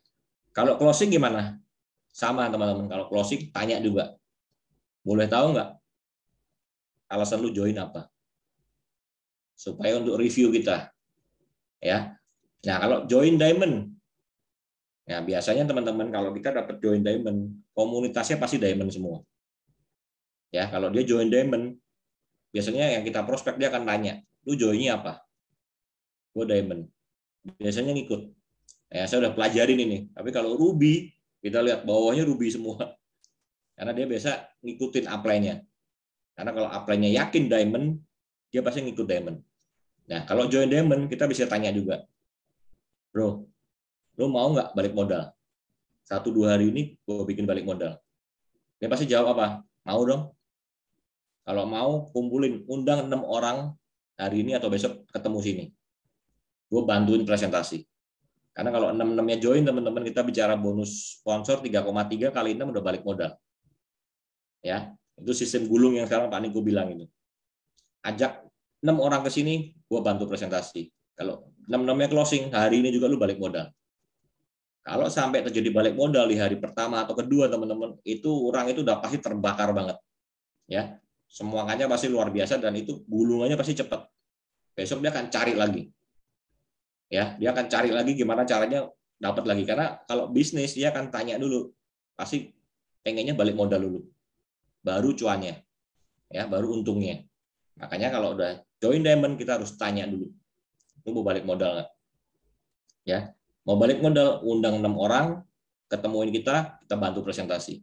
kalau closing gimana? Sama, teman-teman. Kalau closing tanya juga. Boleh tahu nggak alasan lu join apa? Supaya untuk review kita. Ya. Nah, kalau join Diamond, ya biasanya teman-teman kalau kita dapat join Diamond, komunitasnya pasti Diamond semua. Ya, kalau dia join Diamond, biasanya yang kita prospek dia akan tanya, lu joinnya apa? Gue Diamond. Biasanya ngikut. Ya, saya udah pelajarin ini. Tapi kalau Ruby, kita lihat bawahnya Ruby semua. Karena dia biasa ngikutin apply-nya. Karena kalau apply-nya yakin Diamond, dia pasti ngikut Diamond. Nah, kalau join Diamond, kita bisa tanya juga, bro, lo mau nggak balik modal? 1-2 hari ini gue bikin balik modal. Dia pasti jawab apa? Mau dong. Kalau mau, kumpulin, undang 6 orang hari ini atau besok ketemu sini. Gue bantuin presentasi. Karena kalau 6-6-nya join, teman-teman, kita bicara bonus sponsor 3,3 kali 6 udah balik modal. Ya, itu sistem gulung yang sekarang Pak Niko bilang itu. Ajak 6 orang ke sini, gue bantu presentasi. Kalau 6-6-nya closing, hari ini juga lu balik modal. Kalau sampai terjadi balik modal di hari pertama atau kedua, teman-teman, itu orang itu udah pasti terbakar banget. Ya, semuanya pasti luar biasa dan itu gulungannya pasti cepat. Besok dia akan cari lagi. Ya, dia akan cari lagi gimana caranya dapat lagi. Karena kalau bisnis dia akan tanya dulu, pasti pengennya balik modal dulu, baru cuannya, ya, baru untungnya. Makanya kalau udah join Diamond kita harus tanya dulu, lu mau balik modal nggak? Ya, mau balik modal, undang 6 orang, ketemuin kita bantu presentasi.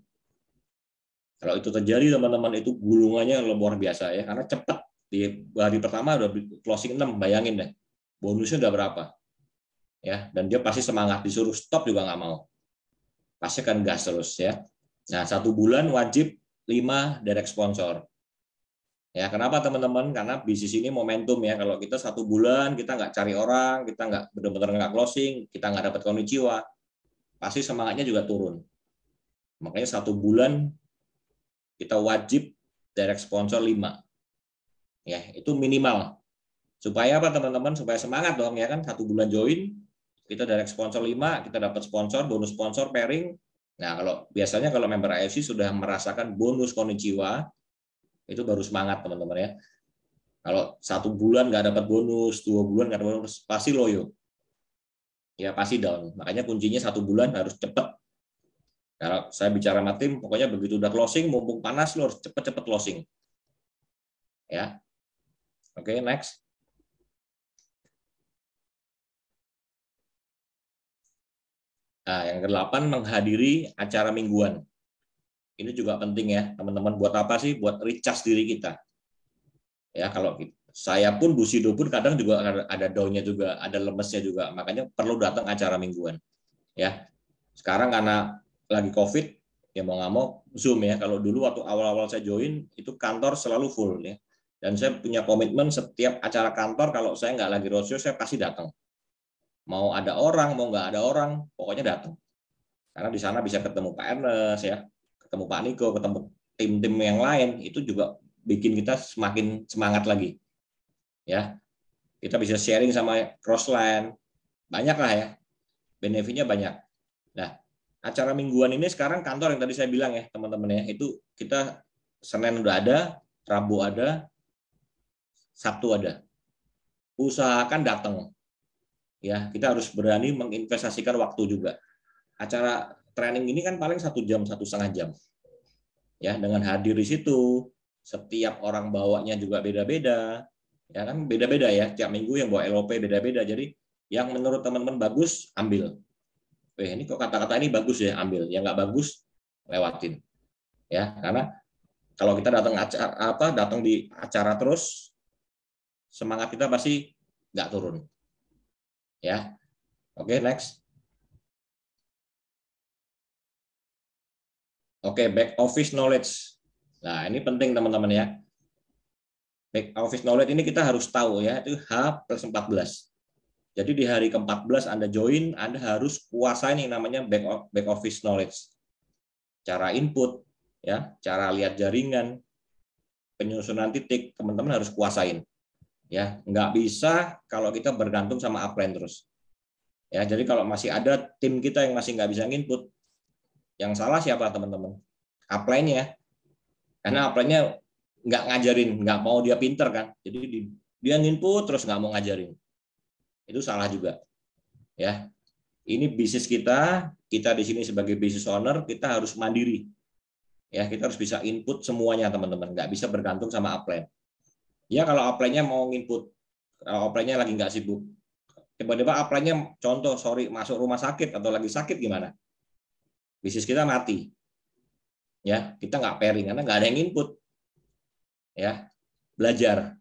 Kalau itu terjadi teman-teman, itu gulungannya luar biasa ya, karena cepat. Di hari pertama udah closing 6, bayangin deh, bonusnya udah berapa. Ya, dan dia pasti semangat, disuruh stop juga nggak mau. Pasti akan gas terus ya. Nah, 1 bulan wajib 5 direct sponsor. Ya, kenapa teman-teman? Karena bisnis ini momentum ya. Kalau kita 1 bulan kita nggak cari orang, kita nggak benar-benar nggak closing, kita nggak dapat konnichiwa, pasti semangatnya juga turun. Makanya 1 bulan kita wajib direct sponsor 5. Ya, itu minimal. Supaya apa teman-teman? Supaya semangat dong ya kan. 1 bulan join, kita direct sponsor 5, kita dapat sponsor, bonus sponsor, pairing. Nah, kalau biasanya kalau member AFC sudah merasakan bonus konnichiwa, itu baru semangat teman-teman ya. Kalau 1 bulan nggak dapat bonus, 2 bulan nggak dapat bonus, pasti loyo. Ya pasti down. Makanya kuncinya 1 bulan harus cepat. Kalau saya bicara sama tim, pokoknya begitu udah closing, mumpung panas, lo harus cepet-cepet closing. Ya, oke, next. Nah, yang ke-8 menghadiri acara mingguan. Ini juga penting ya, teman-teman. Buat apa sih? Buat recharge diri kita. Ya, kalau saya pun Bushido pun kadang juga ada down-nya juga, ada lemesnya juga. Makanya perlu datang acara mingguan. Ya, sekarang karena lagi COVID, ya mau nggak mau Zoom ya. Kalau dulu waktu awal-awal saya join, itu kantor selalu full ya. Dan saya punya komitmen setiap acara kantor, kalau saya nggak lagi roadshow, saya pasti datang. Mau ada orang, mau nggak ada orang, pokoknya datang. Karena di sana bisa ketemu Pak Ernest ya, ketemu Pak Niko, ketemu tim-tim yang lain, itu juga bikin kita semakin semangat lagi. Ya, kita bisa sharing sama crossline, banyak lah ya, benefitnya banyak. Nah, acara mingguan ini sekarang kantor yang tadi saya bilang ya teman-teman ya, itu kita Senin udah ada, Rabu ada, Sabtu ada. Usahakan datang. Ya, kita harus berani menginvestasikan waktu juga. Acara training ini kan paling 1 jam, 1,5 jam. Ya, dengan hadir di situ, setiap orang bawanya juga beda-beda. Ya kan beda-beda ya, tiap minggu yang bawa LOP beda-beda. Jadi yang menurut teman-teman bagus, ambil. Ini kok kata-kata ini bagus ya, ambil. Yang nggak bagus, lewatin. Ya, karena kalau kita datang di acara terus, semangat kita pasti nggak turun. Ya, oke, next. Oke, back office knowledge. Nah, ini penting teman-teman ya. Back office knowledge ini kita harus tahu ya, itu H+14. Jadi di hari ke-14 Anda join, Anda harus kuasain yang namanya back office knowledge. Cara input, ya, cara lihat jaringan, penyusunan titik, teman-teman harus kuasain. Ya, nggak bisa kalau kita bergantung sama upline terus. Ya, jadi kalau masih ada tim kita yang masih nggak bisa nginput, yang salah siapa teman-teman? Upline-nya. Karena upline-nya nggak ngajarin, nggak mau dia pinter kan. Jadi dia nginput terus nggak mau ngajarin. Itu salah juga. Ya, ini bisnis kita di sini sebagai business owner, kita harus mandiri. Ya, kita harus bisa input semuanya teman-teman, nggak bisa bergantung sama upline. Ya kalau upline-nya mau nginput, kalau upline-nya lagi nggak sibuk, tiba-tiba upline-nya contoh, masuk rumah sakit atau lagi sakit gimana? Bisnis kita mati. Ya, kita nggak pairing karena nggak ada yang input. Ya, belajar.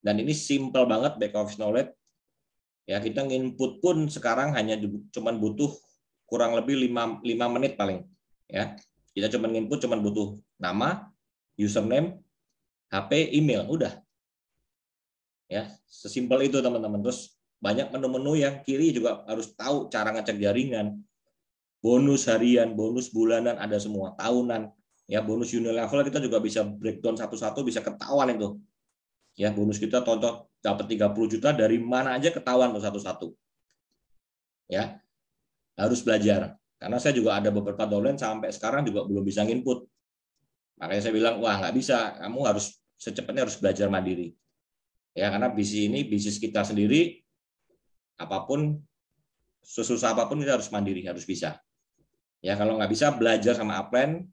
Dan ini simple banget back office knowledge. Ya, kita nginput pun sekarang hanya cuma butuh kurang lebih 5 menit paling. Ya, kita cuma nginput cuma butuh nama, username, HP, email, udah. Ya, sesimpel itu teman-teman. Terus banyak menu-menu yang kiri juga harus tahu cara ngecek jaringan. Bonus harian, bonus bulanan ada semua, tahunan. Ya, bonus unilevel kita juga bisa breakdown satu-satu, bisa ketahuan itu. Ya, bonus kita contoh dapat 30 juta dari mana aja ketahuan tuh satu-satu. Ya, harus belajar. Karena saya juga ada beberapa downline sampai sekarang juga belum bisa nginput. Makanya saya bilang, wah nggak bisa, kamu harus secepatnya harus belajar mandiri. Ya, karena bisnis ini bisnis kita sendiri, apapun sesusah apapun kita harus mandiri, harus bisa. Ya kalau nggak bisa belajar sama upline,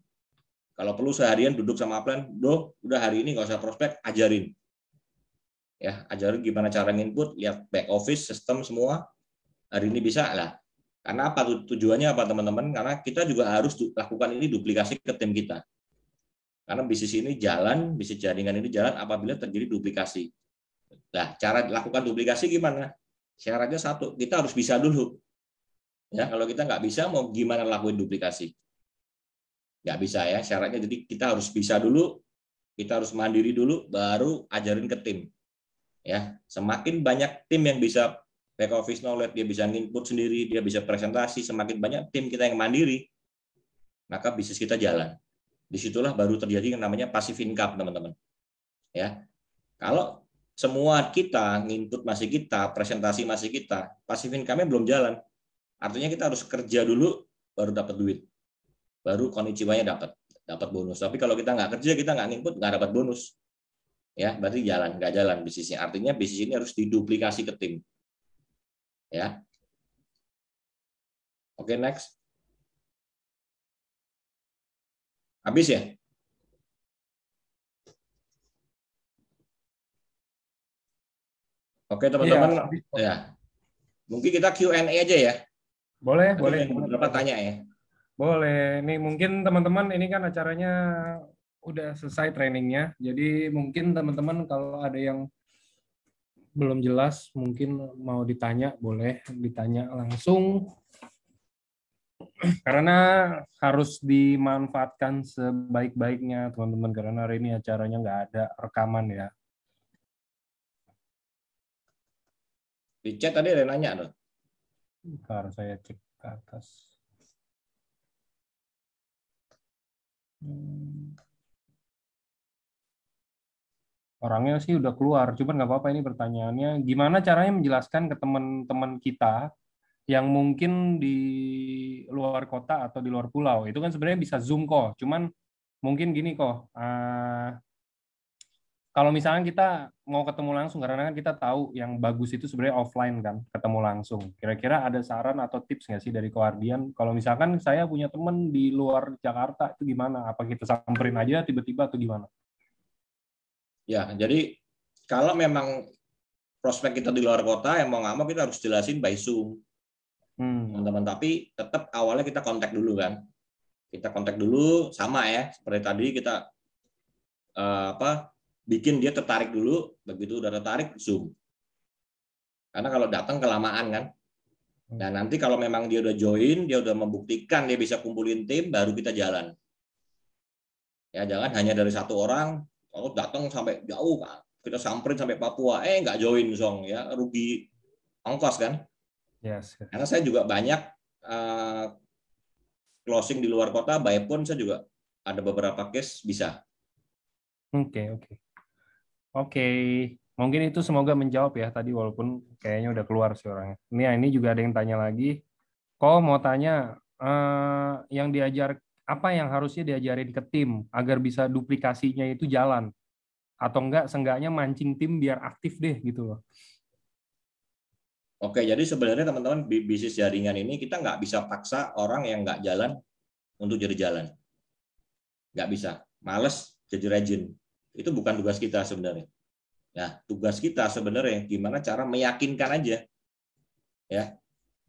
kalau perlu seharian duduk sama upline, udah hari ini nggak usah prospek, ajarin. Ya, ajarin gimana cara input, lihat back office, sistem semua. Hari ini bisa lah. Karena apa tujuannya apa teman-teman? Karena kita juga harus lakukan ini duplikasi ke tim kita. Karena bisnis ini jalan, bisnis jaringan ini jalan apabila terjadi duplikasi. Nah, cara lakukan duplikasi gimana? Syaratnya satu, kita harus bisa dulu. Ya, kalau kita nggak bisa, mau gimana lakuin duplikasi? Nggak bisa ya, syaratnya. Jadi kita harus bisa dulu, kita harus mandiri dulu, baru ajarin ke tim. Ya, semakin banyak tim yang bisa back office knowledge, dia bisa input sendiri, dia bisa presentasi, semakin banyak tim kita yang mandiri, maka bisnis kita jalan. Disitulah baru terjadi yang namanya passive income, teman-teman. Ya, kalau semua kita input masih kita, presentasi masih kita, passive income-nya belum jalan. Artinya kita harus kerja dulu, baru dapat duit, baru konnichiwa-nya dapat bonus. Tapi kalau kita nggak kerja, kita nggak input, nggak dapat bonus. Ya, berarti nggak jalan bisnisnya. Artinya bisnis ini harus diduplikasi ke tim. Ya, oke, next. Habis ya? Oke teman-teman, ya mungkin kita Q&A aja ya. Boleh, Nanti boleh. beberapa tanya ya. Boleh. Nih mungkin teman-teman ini kan acaranya udah selesai trainingnya. Jadi mungkin teman-teman kalau ada yang belum jelas, mungkin mau ditanya, boleh ditanya langsung. Karena harus dimanfaatkan sebaik-baiknya teman-teman. Karena hari ini acaranya nggak ada rekaman ya. Di chat tadi ada yang nanya tuh. Bentar, saya cek ke atas. Orangnya sih udah keluar, cuman nggak apa-apa ini pertanyaannya. Gimana caranya menjelaskan ke teman-teman kita yang mungkin di luar kota atau di luar pulau? Itu kan sebenarnya bisa Zoom kok, cuman mungkin gini kok. Kalau misalnya kita mau ketemu langsung, karena kan kita tahu yang bagus itu sebenarnya offline kan, ketemu langsung. Kira-kira ada saran atau tips nggak sih dari Koardian? Kalau misalkan saya punya teman di luar Jakarta, itu gimana? Apa kita samperin aja tiba-tiba atau gimana? Ya, jadi kalau memang prospek kita di luar kota, yang mau nggak mau kita harus jelasin by Zoom. Teman-teman, tapi tetap awalnya kita kontak dulu kan. Kita kontak dulu, sama ya, seperti tadi kita bikin dia tertarik dulu, begitu udah tertarik Zoom. Karena kalau datang kelamaan kan. Dan nanti kalau memang dia udah join, dia udah membuktikan dia bisa kumpulin tim, baru kita jalan. Ya jangan hanya dari satu orang, kalau datang sampai jauh kan, kita samperin sampai Papua, nggak join song ya, rugi ongkos kan. Yes. Karena saya juga banyak closing di luar kota, by phone saya juga ada beberapa case bisa. Oke. Mungkin itu semoga menjawab ya tadi, walaupun kayaknya udah keluar sih orangnya. Ini juga ada yang tanya lagi. Kok mau tanya yang apa yang harusnya diajarin ke tim agar bisa duplikasinya itu jalan, atau seenggaknya mancing tim biar aktif deh gitu loh. Oke, jadi sebenarnya teman-teman bisnis jaringan ini kita nggak bisa paksa orang yang nggak jalan untuk jadi jalan. Nggak bisa. Males jadi rajin. Itu bukan tugas kita sebenarnya. Nah, tugas kita sebenarnya gimana cara meyakinkan aja. Ya,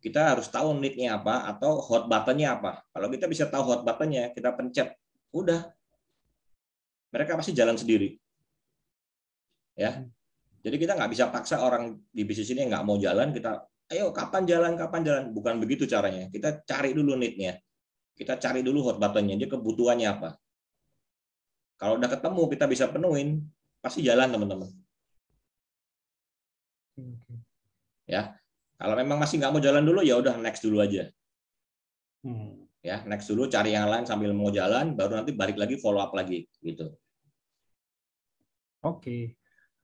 kita harus tahu need-nya apa atau hot button-nya apa. Kalau kita bisa tahu hot button-nya, kita pencet, udah. Mereka pasti jalan sendiri. Ya. Jadi kita nggak bisa paksa orang di bisnis ini yang nggak mau jalan, kita, ayo kapan jalan. Bukan begitu caranya. Kita cari dulu need-nya. Kita cari dulu hot button-nya, dia kebutuhannya apa. Kalau udah ketemu, kita bisa penuhin, pasti jalan teman-teman. Ya, kalau memang masih nggak mau jalan dulu, ya udah next dulu aja. Ya, next dulu, cari yang lain sambil mau jalan, baru nanti balik lagi follow up lagi, gitu.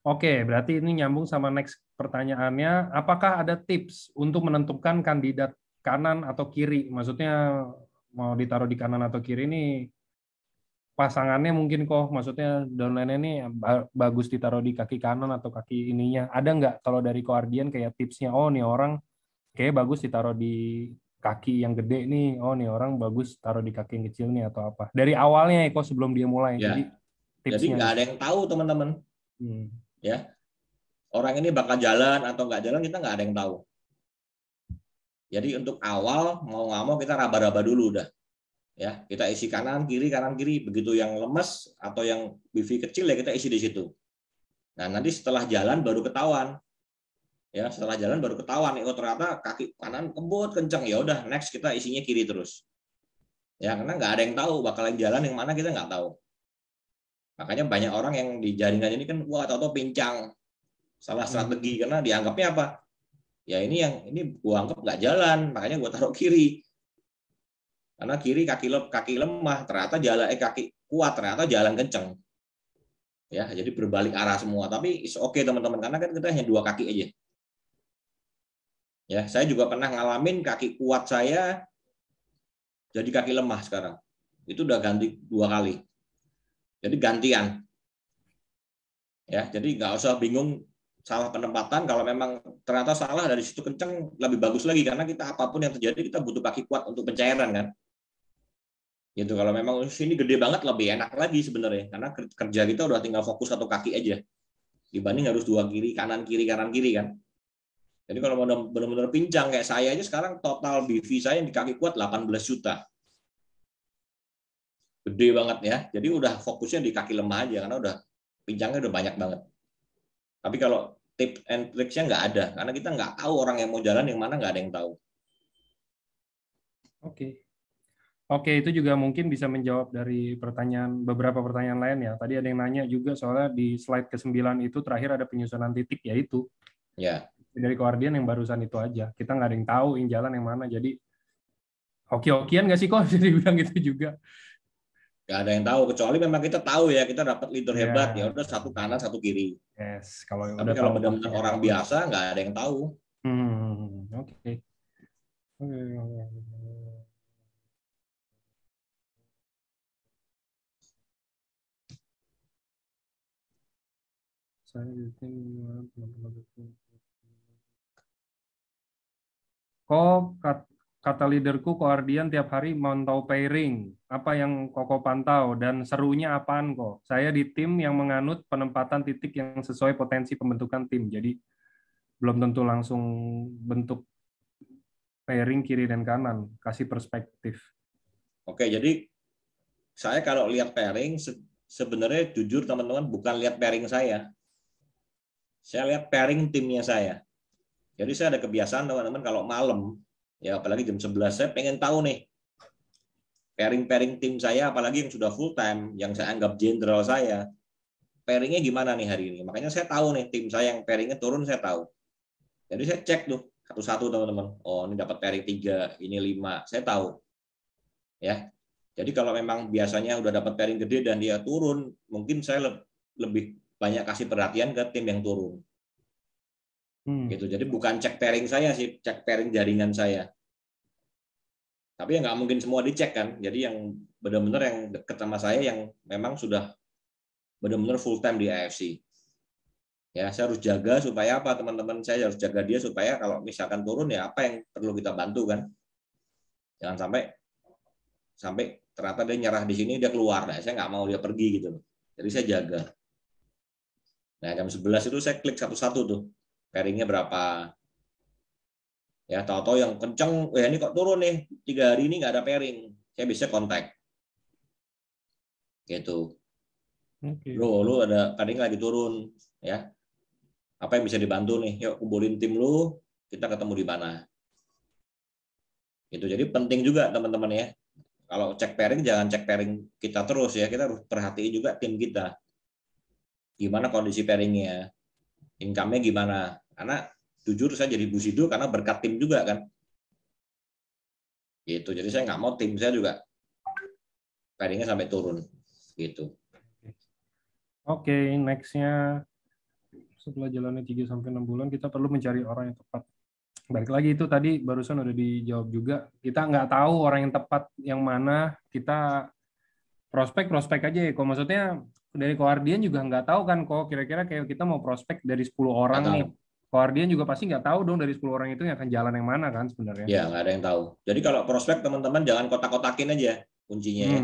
Oke, berarti ini nyambung sama next pertanyaannya. Apakah ada tips untuk menentukan kandidat kanan atau kiri? Maksudnya mau ditaruh di kanan atau kiri ini pasangannya mungkin kok, maksudnya downline ini bagus ditaruh di kaki kanan atau kaki ininya. Ada nggak kalau dari Koardian kayak tipsnya, oh nih orang kayak bagus ditaruh di kaki yang gede nih. Oh nih orang bagus taruh di kaki yang kecil nih atau apa. Dari awalnya Eko sebelum dia mulai. Jadi Ya, jadi tipsnya nggak nih. ada yang tahu teman-teman. Hmm. Ya, orang ini bakal jalan atau nggak jalan kita nggak ada yang tahu. Jadi untuk awal mau nggak mau kita raba-raba dulu udah. Ya, kita isi kanan kiri. Begitu yang lemes atau yang BV kecil ya kita isi di situ. Nah nanti setelah jalan baru ketahuan. Ya, setelah jalan baru ketahuan nih, oh ternyata kaki kanan kebut kenceng, ya udah next kita isinya kiri terus. Ya, karena nggak ada yang tahu bakalan jalan yang mana kita nggak tahu. Makanya banyak orang yang di jaringan ini kan wah tahu-tahu pincang. Salah strategi karena dianggapnya apa? Ya ini gua anggap nggak jalan, makanya gua taruh kiri. Karena kiri kaki lemah, ternyata jalan kaki kuat, ternyata jalan kenceng. Ya, jadi berbalik arah semua. Tapi is oke teman-teman, karena kan kita hanya 2 kaki aja. Ya, saya juga pernah ngalamin kaki kuat saya jadi kaki lemah sekarang. Itu udah ganti 2 kali. Jadi gantian. Ya, jadi nggak usah bingung salah penempatan. Kalau memang ternyata salah dari situ kenceng, lebih bagus lagi karena kita apapun yang terjadi kita butuh kaki kuat untuk pencairan kan. Gitu. Kalau memang sini gede banget lebih enak lagi sebenarnya karena kerja kita udah tinggal fokus 1 kaki aja dibanding harus 2 kiri kanan kiri kan. Jadi kalau benar-benar pincang kayak saya aja sekarang total BV saya yang di kaki kuat 18 juta. Gede banget ya. Jadi udah fokusnya di kaki lemah aja karena udah pincangnya udah banyak banget. Tapi kalau tips and tricksnya nggak ada karena kita nggak tahu orang yang mau jalan yang mana, nggak ada yang tahu. Oke, itu juga mungkin bisa menjawab dari beberapa pertanyaan lain ya. Tadi ada yang nanya juga soalnya di slide ke-9 itu terakhir ada penyusunan titik yaitu Ya. dari Guardian yang barusan itu aja. Kita nggak ada yang tahu yang jalan yang mana. Jadi hoki-hokian nggak sih kok jadi bilang gitu juga. Nggak ada yang tahu kecuali memang kita tahu ya kita dapat leader Ya. hebat ya udah 1 kanan 1 kiri. Yes, kalau Tapi udah kalau tahu benar-benar orang biasa nggak ada yang tahu. Oke. Kok kata leaderku Koardian tiap hari mantau pairing. Apa yang Koko pantau dan serunya apaan kok? Saya di tim yang menganut penempatan titik yang sesuai potensi pembentukan tim. Jadi belum tentu langsung bentuk pairing kiri dan kanan. Kasih perspektif. Oke, jadi saya kalau lihat pairing sebenarnya jujur teman-teman bukan lihat pairing saya. Saya lihat pairing timnya saya. Jadi saya ada kebiasaan teman-teman kalau malam ya apalagi jam 11 saya pengen tahu nih pairing tim saya apalagi yang sudah full time yang saya anggap jenderal saya. Pairingnya gimana nih hari ini? Makanya saya tahu nih tim saya yang pairingnya turun saya tahu. Jadi saya cek tuh satu-satu teman-teman. Oh, ini dapat pairing 3, ini 5. Saya tahu. Ya. Jadi kalau memang biasanya udah dapat pairing gede dan dia turun, mungkin saya lebih banyak kasih perhatian ke tim yang turun. Gitu. Jadi bukan cek pairing saya sih, cek pairing jaringan saya. Tapi ya nggak mungkin semua dicek kan. Jadi yang benar-benar yang dekat sama saya yang memang sudah benar-benar full time di AFC. Ya, saya harus jaga supaya apa teman-teman, saya harus jaga dia supaya kalau misalkan turun ya apa yang perlu kita bantu kan. Jangan sampai ternyata dia nyerah di sini dia keluar. Nah, saya nggak mau dia pergi gitu. Jadi saya jaga. Nah, jam 11 itu saya klik satu-satu tuh. Pairingnya berapa. Ya, tahu-tahu yang kenceng, ini kok turun nih. 3 hari ini nggak ada pairing. Saya bisa kontak. Gitu. Lu ada pairing lagi turun. Ya. Apa yang bisa dibantu nih? Yuk kumpulin tim lu, kita ketemu di mana. Gitu. Jadi penting juga teman-teman ya. Kalau cek pairing jangan cek pairing kita terus ya, kita harus perhatiin juga tim kita. Gimana kondisi pairingnya, income-nya gimana. Karena jujur saya jadi Busido karena berkat tim juga kan. Gitu. Jadi saya nggak mau tim saya juga pairingnya sampai turun. Gitu. Oke, next-nya setelah jalannya 3-6 bulan kita perlu mencari orang yang tepat. Balik lagi itu tadi barusan udah dijawab juga. Kita nggak tahu orang yang tepat yang mana. Kita prospek aja ya. Kok maksudnya dari Koardian juga nggak tahu kan kok kira-kira kayak kita mau prospek dari 10 orang nih. Guardian juga pasti nggak tahu dong dari 10 orang itu yang akan jalan yang mana kan sebenarnya. Ya, nggak ada yang tahu. Jadi kalau prospek teman-teman jangan kotak-kotakin aja kuncinya ya.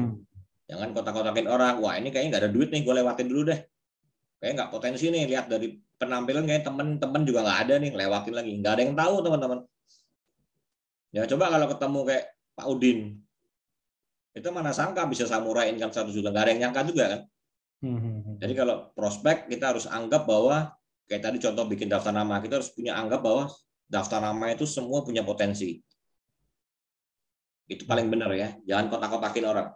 Jangan kotak-kotakin orang. Wah ini kayaknya nggak ada duit nih, gue lewatin dulu deh. Kayak nggak potensi nih, lihat dari penampilan kayak temen-temen juga nggak ada nih, lewatin lagi. Nggak ada yang tahu teman-teman. Ya coba kalau ketemu kayak Pak Udin, itu mana sangka bisa samurai income 1 juta. Nggak ada yang nyangka juga kan. Jadi kalau prospek kita harus anggap bahwa kayak tadi contoh bikin daftar nama, kita harus punya anggap bahwa daftar nama itu semua punya potensi. Itu paling benar ya. Jangan kotak-kotakin orang.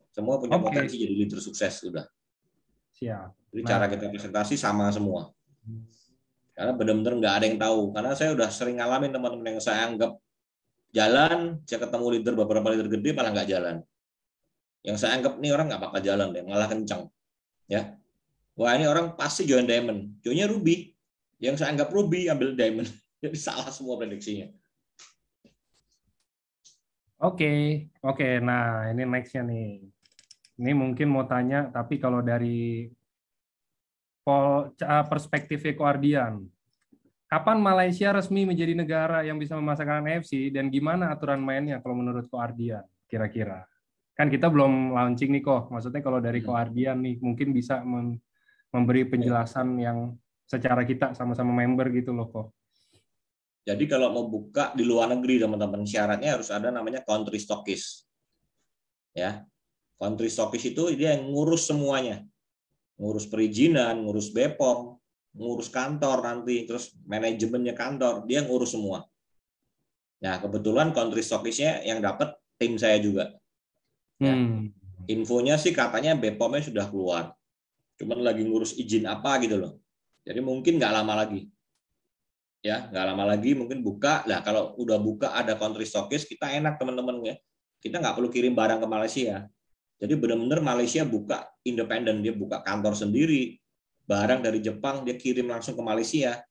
Semua punya potensi jadi leader sukses sudah. Siap. Jadi cara kita presentasi sama semua. Karena benar-benar nggak ada yang tahu. Karena saya udah sering ngalamin teman-teman yang saya anggap jalan, saya ketemu leader, beberapa leader gede malah nggak jalan. Yang saya anggap nih orang nggak bakal jalan deh, malah kencang. Ya, wah ini orang pasti join diamond, joinnya ruby. Yang saya anggap ruby ambil diamond, jadi salah semua prediksinya. Oke. Nah ini nextnya nih. Ini mungkin mau tanya, tapi kalau dari perspektif Guardian, kapan Malaysia resmi menjadi negara yang bisa memasarkan NFC dan gimana aturan mainnya kalau menurut Guardian kira-kira? Kan kita belum launching nih kok. Maksudnya kalau dari Guardian nih mungkin bisa memberi penjelasan yang secara kita sama-sama member gitu loh kok. Jadi kalau mau buka di luar negeri teman-teman, syaratnya harus ada namanya country stockist. Ya. Country stockist itu dia yang ngurus semuanya. Ngurus perizinan, ngurus BPOM, ngurus kantor nanti, terus manajemennya kantor, dia ngurus semua. Nah, kebetulan country stockist-nya yang dapat tim saya juga. Ya. Infonya sih katanya BPOM-nya sudah keluar. Cuman lagi ngurus izin apa gitu loh. Jadi mungkin nggak lama lagi. Ya, nggak lama lagi mungkin buka. Nah, kalau udah buka ada country stockist, kita enak teman-teman ya. Kita nggak perlu kirim barang ke Malaysia. Jadi benar-benar Malaysia buka independen, dia buka kantor sendiri. Barang dari Jepang dia kirim langsung ke Malaysia.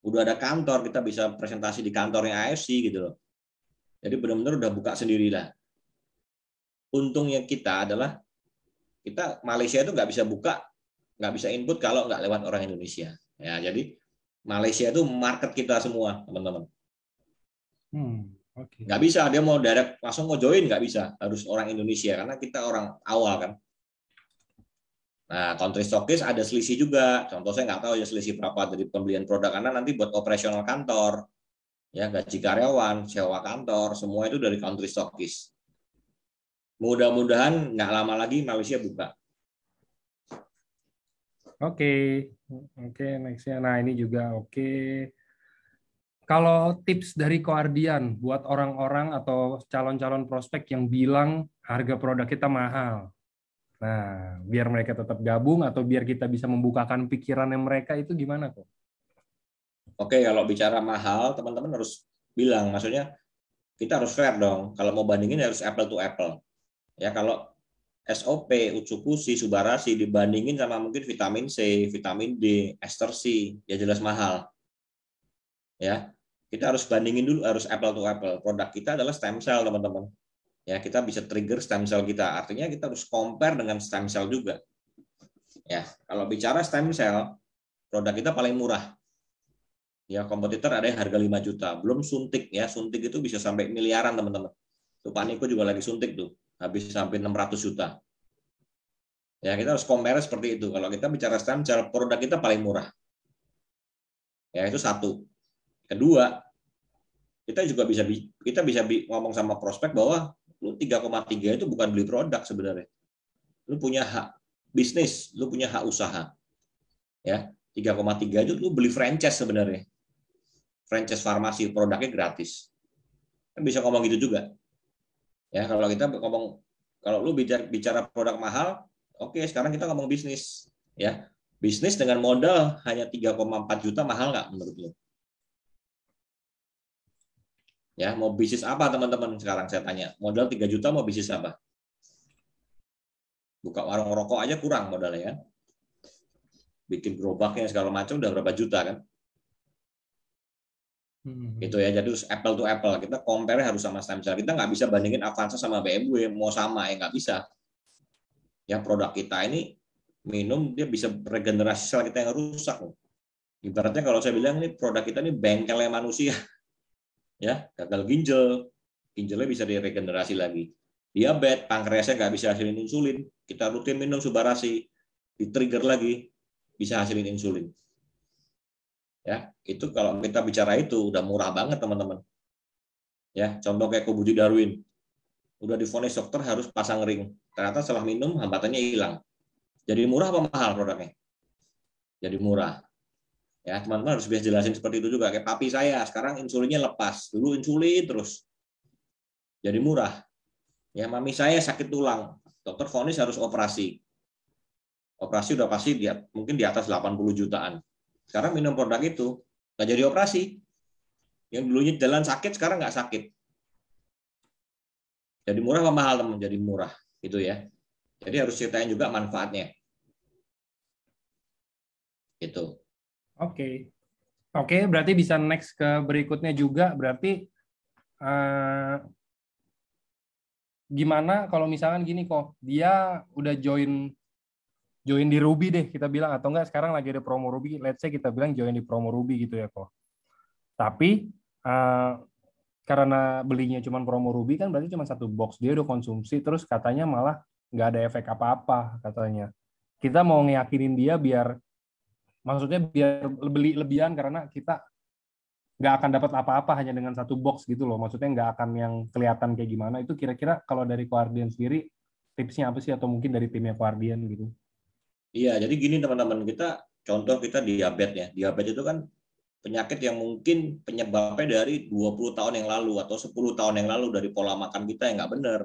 Udah ada kantor, kita bisa presentasi di kantornya AFC gitu loh. Jadi benar-benar udah buka sendiri lah. Untungnya kita adalah kita Malaysia itu nggak bisa buka, nggak bisa input kalau nggak lewat orang Indonesia. Ya, jadi Malaysia itu market kita semua, teman-teman. Nggak bisa, dia mau direct langsung mau join, nggak bisa. Harus orang Indonesia, karena kita orang awal kan. Nah, country stockist ada selisih juga. Contoh saya nggak tahu ya selisih berapa dari pembelian produk, karena nanti buat operasional kantor, ya gaji karyawan, sewa kantor, semua itu dari country stockist. Mudah-mudahan nggak lama lagi Malaysia buka. Oke, nextnya. Nah ini juga oke. Kalau tips dari Guardian buat orang-orang atau calon-calon prospek yang bilang harga produk kita mahal. Nah, biar mereka tetap gabung atau biar kita bisa membukakan pikirannya mereka itu gimana kok? Oke, kalau bicara mahal, teman-teman harus bilang, maksudnya kita harus fair dong. Kalau mau bandingin harus apple to apple. Ya kalau SOP, Utsukushi, Subarashi dibandingin sama mungkin vitamin C, vitamin D, ester C, ya jelas mahal. Ya, kita harus bandingin dulu, harus apple to apple. Produk kita adalah stem cell, teman-teman. Ya, kita bisa trigger stem cell kita. Artinya kita harus compare dengan stem cell juga. Ya, kalau bicara stem cell, produk kita paling murah. Ya, kompetitor ada yang harga 5 juta. Belum suntik ya. Suntik itu bisa sampai miliaran, teman-teman. Tuh Pak Niko juga lagi suntik tuh. Habis sampai 600 juta. Ya, kita harus compare seperti itu. Kalau kita bicara stem cell, produk kita paling murah. Ya, itu satu. Kedua, kita juga bisa ngomong sama prospek bahwa lu 3,3 itu bukan beli produk sebenarnya. Lu punya hak bisnis, lu punya hak usaha. Ya, 3,3 itu lu beli franchise sebenarnya. Franchise farmasi, produknya gratis. Kan bisa ngomong gitu juga. Ya, kalau kita ngomong, kalau lu bicara produk mahal, oke, sekarang kita ngomong bisnis. Ya, bisnis dengan modal hanya 3,4 juta mahal nggak menurut lu? Ya, mau bisnis apa teman-teman sekarang saya tanya? Modal 3 juta mau bisnis apa? Buka warung rokok aja kurang modalnya kan? Bikin gerobaknya segala macam udah berapa juta kan? Gitu ya, jadi terus apple to apple. Kita compare harus sama stem cell. Kita nggak bisa bandingin Avanza sama BMW, mau sama ya nggak bisa. Ya produk kita ini minum dia bisa regenerasi sel kita yang rusak. Ibaratnya kalau saya bilang ini produk kita ini bengkelnya manusia, ya gagal ginjal, ginjalnya bisa diregenerasi lagi. Diabetes, pankreasnya nggak bisa hasilin insulin, kita rutin minum Subarasi, di-trigger lagi, bisa hasilin insulin. Ya, itu kalau kita bicara itu udah murah banget teman-teman. Ya, contoh kayak Kobuju Darwin, udah divonis dokter harus pasang ring. Ternyata setelah minum hambatannya hilang. Jadi murah apa mahal produknya? Jadi murah. Ya, teman-teman harus bisa jelasin seperti itu juga. Kayak papi saya, sekarang insulinnya lepas. Dulu insulin terus. Jadi murah. Ya, mami saya sakit tulang. Dokter vonis harus operasi. Operasi udah pasti mungkin di atas 80 jutaan. Sekarang minum produk itu, nggak jadi operasi. Yang dulunya jalan sakit, sekarang nggak sakit. Jadi murah apa mahal, teman? Jadi murah. Itu ya. Jadi harus ceritain juga manfaatnya. Itu. Oke. Oke, berarti bisa next ke berikutnya juga. Berarti gimana kalau misalkan gini kok, dia udah join di Ruby deh kita bilang, atau enggak sekarang lagi ada promo Ruby, let's say kita bilang join di promo Ruby gitu ya kok. Tapi karena belinya cuma promo Ruby kan berarti cuma satu box, dia udah konsumsi terus katanya malah nggak ada efek apa-apa katanya. Kita mau ngeyakinin dia biar, maksudnya biar beli lebihan karena kita nggak akan dapat apa-apa hanya dengan satu box gitu loh. Maksudnya nggak akan yang kelihatan kayak gimana. Itu kira-kira kalau dari Guardian sendiri tipsnya apa sih, atau mungkin dari timnya Guardian gitu? Iya, jadi gini teman-teman, kita contoh kita diabetes ya. Diabetes itu kan penyakit yang mungkin penyebabnya dari 20 tahun yang lalu atau 10 tahun yang lalu dari pola makan kita yang nggak benar,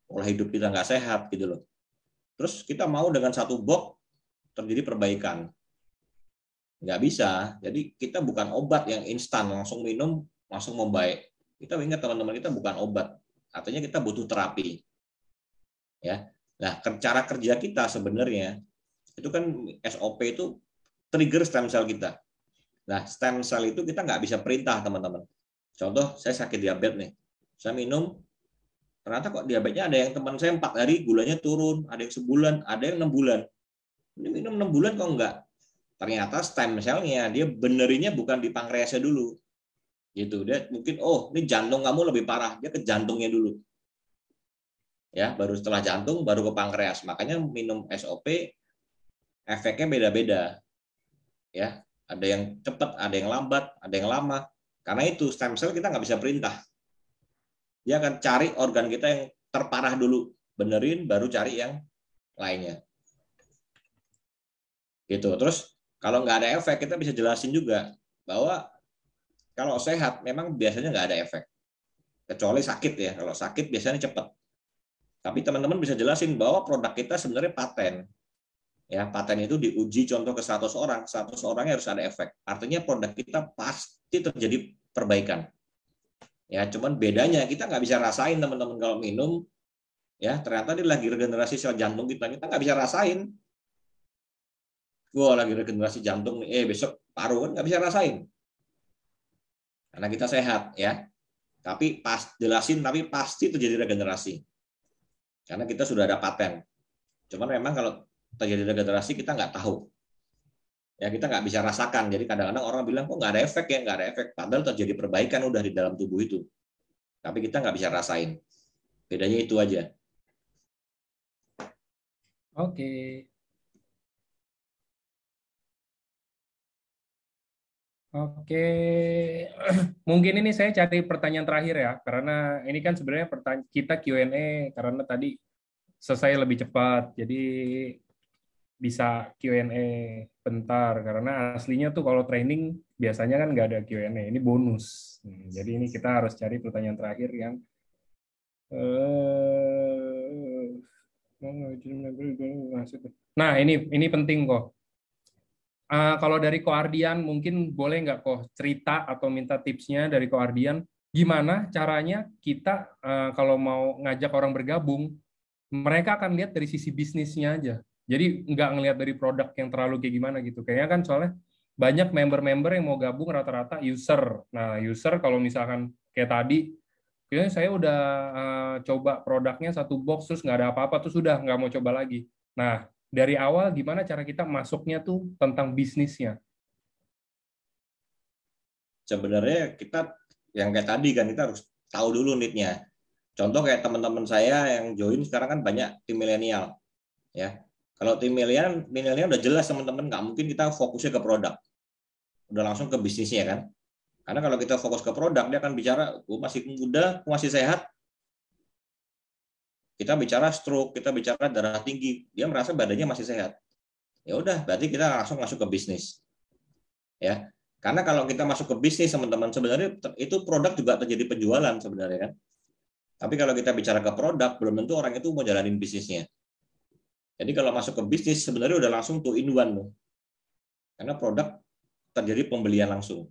pola hidup kita nggak sehat gitu loh. Terus kita mau dengan satu box terjadi perbaikan. Nggak bisa. Jadi kita bukan obat yang instan, langsung minum, langsung membaik. Kita ingat teman-teman, kita bukan obat. Artinya kita butuh terapi. Ya. Nah, cara kerja kita sebenarnya, itu kan SOP itu trigger stem cell kita. Nah, stem cell itu kita nggak bisa perintah, teman-teman. Contoh, saya sakit diabetes nih. Saya minum, ternyata kok diabetesnya ada yang teman saya 4 hari gulanya turun, ada yang sebulan, ada yang 6 bulan. Ini minum 6 bulan kok enggak? Ternyata stem cell-nya dia benerinnya bukan di pankreasnya dulu. Gitu. Dia mungkin ini jantung kamu lebih parah, dia ke jantungnya dulu. Ya, baru setelah jantung baru ke pankreas. Makanya minum SOP efeknya beda-beda. Ya, ada yang cepat, ada yang lambat, ada yang lama. Karena itu stem cell kita nggak bisa perintah. Dia akan cari organ kita yang terparah dulu, benerin, baru cari yang lainnya. Gitu. Terus kalau nggak ada efek, kita bisa jelasin juga bahwa kalau sehat memang biasanya nggak ada efek, kecuali sakit ya. Kalau sakit biasanya cepat. Tapi teman-teman bisa jelasin bahwa produk kita sebenarnya paten. Ya, paten itu diuji contoh ke 100 orang, 100 orangnya harus ada efek. Artinya produk kita pasti terjadi perbaikan. Ya, cuman bedanya kita nggak bisa rasain teman-teman kalau minum, ya ternyata dia lagi regenerasi sel jantung kita nggak bisa rasain. Gua lagi regenerasi jantung, besok paru kan nggak bisa rasain. Karena kita sehat, ya. Tapi jelasin, tapi pasti terjadi regenerasi. Karena kita sudah ada paten. Cuman memang kalau terjadi regenerasi kita nggak tahu. Ya kita nggak bisa rasakan. Jadi kadang-kadang orang bilang kok nggak ada efek ya, nggak ada efek. Padahal terjadi perbaikan udah di dalam tubuh itu. Tapi kita nggak bisa rasain. Bedanya itu aja. Oke. Oke, mungkin ini saya cari pertanyaan terakhir ya, karena ini kan sebenarnya kita Q&A karena tadi selesai lebih cepat, jadi bisa Q&A bentar, karena aslinya tuh kalau training biasanya kan nggak ada Q&A, ini bonus. Jadi ini kita harus cari pertanyaan terakhir yang nah ini penting kok. Kalau dari Koardian mungkin boleh nggak kok cerita atau minta tipsnya dari Koardian gimana caranya kita kalau mau ngajak orang bergabung, mereka akan lihat dari sisi bisnisnya aja. Jadi nggak ngelihat dari produk yang terlalu kayak gimana gitu. Kayaknya kan soalnya banyak member-member yang mau gabung rata-rata user. Nah user kalau misalkan kayak tadi, kayaknya saya udah coba produknya satu box terus nggak ada apa-apa terus sudah nggak mau coba lagi. Nah dari awal gimana cara kita masuknya tuh tentang bisnisnya? sebenarnya kita yang kayak tadi kan kita harus tahu dulu need-nya. Contoh kayak teman-teman saya yang join sekarang kan banyak tim milenial, ya. Kalau tim milenial udah jelas teman-teman, nggak mungkin kita fokusnya ke produk, udah langsung ke bisnisnya kan. Karena kalau kita fokus ke produk, dia akan bicara, gue masih muda, gue masih sehat. Kita bicara stroke, kita bicara darah tinggi, dia merasa badannya masih sehat. Ya udah, berarti kita langsung masuk ke bisnis, ya. Karena kalau kita masuk ke bisnis teman-teman, sebenarnya itu produk juga terjadi penjualan sebenarnya kan. Tapi kalau kita bicara ke produk, belum tentu orang itu mau jalanin bisnisnya. Jadi kalau masuk ke bisnis sebenarnya udah langsung two in one loh. Karena produk terjadi pembelian langsung.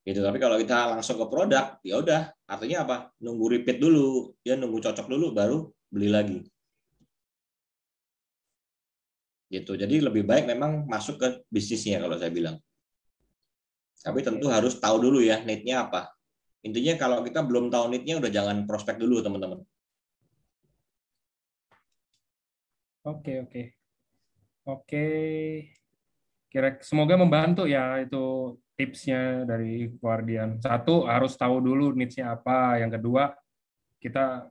Gitu. Tapi kalau kita langsung ke produk, ya udah, artinya apa? Nunggu repeat dulu, ya nunggu cocok dulu baru beli lagi. Gitu. Jadi lebih baik memang masuk ke bisnisnya kalau saya bilang. Tapi tentu harus tahu dulu ya need-nya apa. Intinya kalau kita belum tahu need-nya udah jangan prospek dulu teman-teman. Oke. Semoga membantu ya itu tipsnya dari Guardian. Satu, harus tahu dulu needs-nya apa. Yang kedua, kita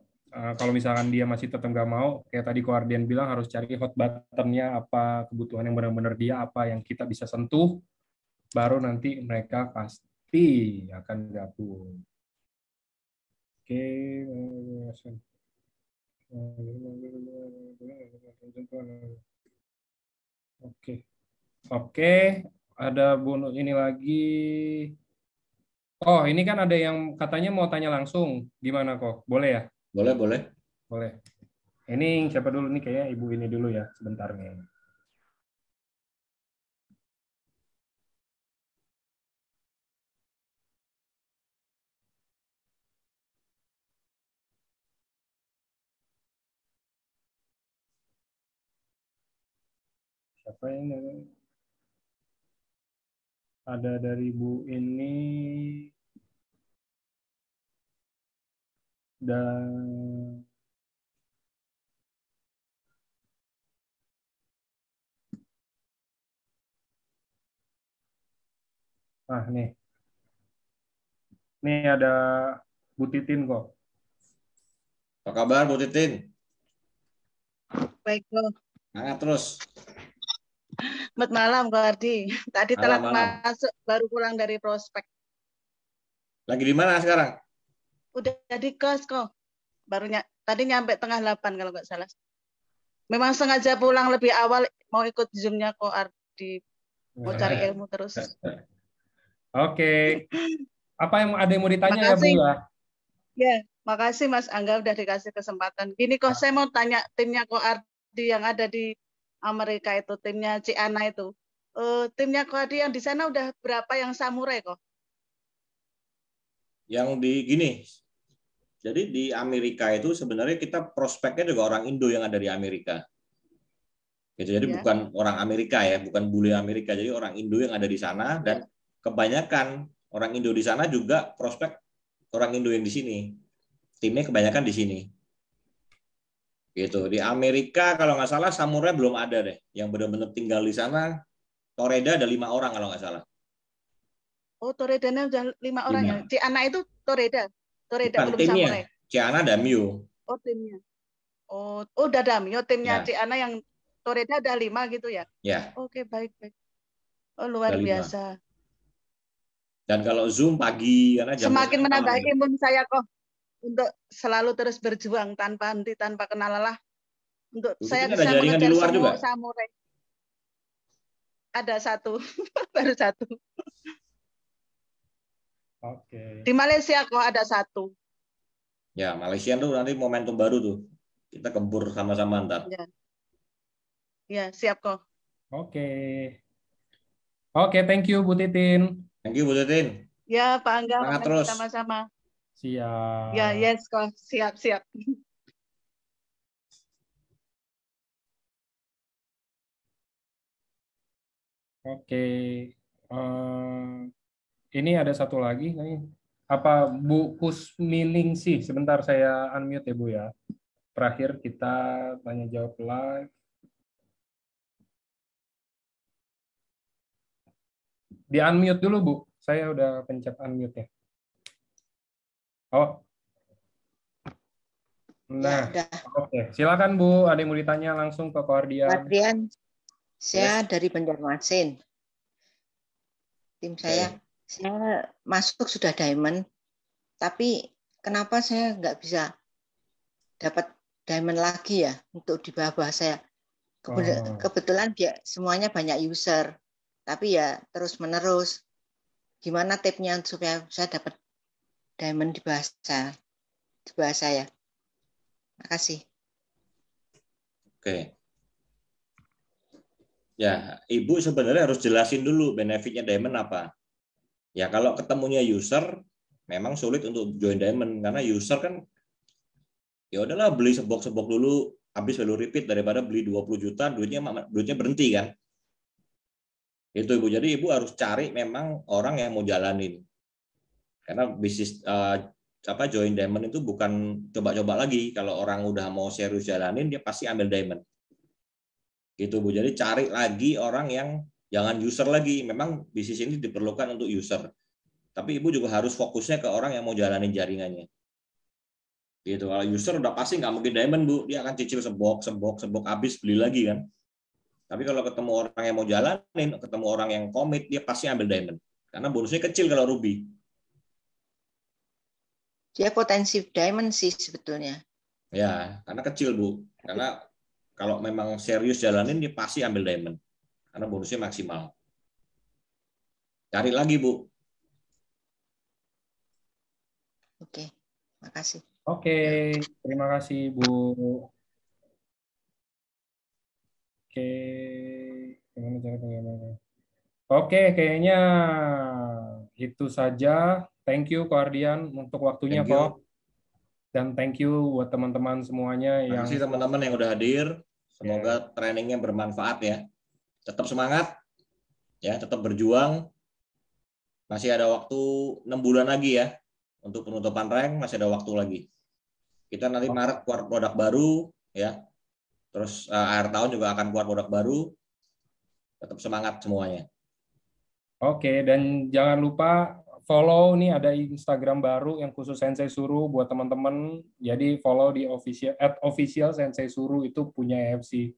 kalau misalkan dia masih tetap nggak mau, kayak tadi Guardian bilang harus cari hot button-nya apa, kebutuhan yang benar-benar dia apa yang kita bisa sentuh, baru nanti mereka pasti akan gabung. Oke. Oke, ada bonus ini lagi. Oh, ini kan ada yang katanya mau tanya langsung. Gimana kok? Boleh ya? Boleh, boleh. Boleh. Ini siapa dulu nih? Kayaknya ibu ini dulu ya, sebentar nih. Siapa ini? Ada dari Bu ini dan nih. Nih ada Bu Titin kok. Apa kabar Bu Titin? Baik, Ko. Semangat terus. Selamat malam, Ko Ardi. Tadi telat Malam. masuk, baru pulang dari prospek. Lagi di mana sekarang? Udah di kos, Ko. Tadi nyampe tengah 8 kalau nggak salah. Memang sengaja pulang lebih awal, mau ikut Zoom-nya Ko Ardi. Mau cari ilmu terus. Oke. Apa yang ada yang mau ditanya ya, Bu Makasih. ya? Ya, makasih Mas Angga udah dikasih kesempatan. Gini, Ko, saya mau tanya timnya Ko Ardi yang ada di Amerika itu, timnya Ciana itu. Timnya Ko Ardi yang di sana udah berapa yang samurai, Ko? Yang di gini, jadi di Amerika itu sebenarnya kita prospeknya juga orang Indo yang ada di Amerika. Gitu, jadi bukan orang Amerika ya, bukan bule Amerika, jadi orang Indo yang ada di sana dan kebanyakan orang Indo di sana juga prospek orang Indo yang di sini. Timnya kebanyakan di sini. Gitu. Di Amerika kalau nggak salah samurai belum ada deh, yang benar-benar tinggal di sana. Toreda ada 5 orang kalau nggak salah. Oh, Toredanya udah 5 orang ya. Ciana itu Toreda. Toreda Bukan belum timnya. samurai. Ciana Damio. Oh, timnya. Oh, udah Damio timnya Ya. Ciana yang Toreda ada 5 gitu ya. Ya. Oke, baik. Oh, luar biasa. Dan kalau Zoom pagi karena jam semakin menambah imun saya kok untuk selalu terus berjuang tanpa henti, tanpa kenal lelah. Untuk saya bisa mengejar semua samurai. Ada 1, baru 1. Oke. Di Malaysia kok ada 1. Ya, Malaysia tuh nanti momentum baru tuh. Kita gempur sama-sama ntar. Ya, siap kok. Oke. Oke, thank you Bu Titin. Thank you Bu Titin. Ya, Pak Angga, terus. sama-sama. Siap. Ya, yes kok. Siap. Oke. Ini ada satu lagi nih. Apa Bu Kusmiling sih? Sebentar saya unmute ya Bu ya. Terakhir kita tanya jawab live. Di unmute dulu Bu. Saya udah pencet unmute-nya. Oh, Ya, nah, udah. oke. Silakan Bu, ada yang mau ditanya langsung ke Koardian. Adrian, saya Yes. dari Banjarmasin. Tim saya masuk sudah diamond, tapi kenapa saya nggak bisa dapat diamond lagi ya untuk di bawah saya? Kebetulan semuanya banyak user, tapi ya terus menerus. Gimana tipnya supaya saya dapat diamond di bawah saya? Makasih. Oke. Ya, Ibu sebenarnya harus jelasin dulu benefitnya diamond apa. Ya, kalau ketemunya user, memang sulit untuk join diamond karena user kan ya udahlah beli sebok-sebok dulu habis value repeat daripada beli 20 juta duitnya berhenti kan. Itu Ibu. Jadi Ibu harus cari memang orang yang mau jalanin. Karena bisnis join diamond itu bukan coba-coba lagi. Kalau orang udah mau serius jalanin dia pasti ambil diamond. Gitu Bu. Jadi cari lagi orang yang jangan user lagi. Memang bisnis ini diperlukan untuk user. Tapi Ibu juga harus fokusnya ke orang yang mau jalanin jaringannya. Gitu. Kalau user udah pasti nggak mungkin diamond Bu. Dia akan cicil sebok habis beli lagi kan. Tapi kalau ketemu orang yang mau jalanin, ketemu orang yang komit, dia pasti ambil diamond. Karena bonusnya kecil kalau ruby. Dia potensi diamond sih sebetulnya. Ya, karena kecil Bu. Karena kalau memang serius jalanin dia pasti ambil diamond karena bonusnya maksimal. Cari lagi Bu. Oke, makasih. Oke, terima kasih Bu. Oke, gimana cara penggabungan? Oke, kayaknya itu saja. Thank you Koardian untuk waktunya Thank you. kok. Dan thank you buat teman-teman semuanya Terima kasih teman-teman yang udah hadir. Semoga trainingnya bermanfaat ya. Tetap semangat, ya, tetap berjuang. Masih ada waktu 6 bulan lagi ya untuk penutupan rank, masih ada waktu lagi. Kita nanti Maret keluar produk baru, ya. Terus akhir tahun juga akan keluar produk baru. Tetap semangat semuanya. Oke, dan jangan lupa follow nih ada Instagram baru yang khusus Sensei Suru buat teman-teman. Jadi follow di @official Sensei Suru itu punya FC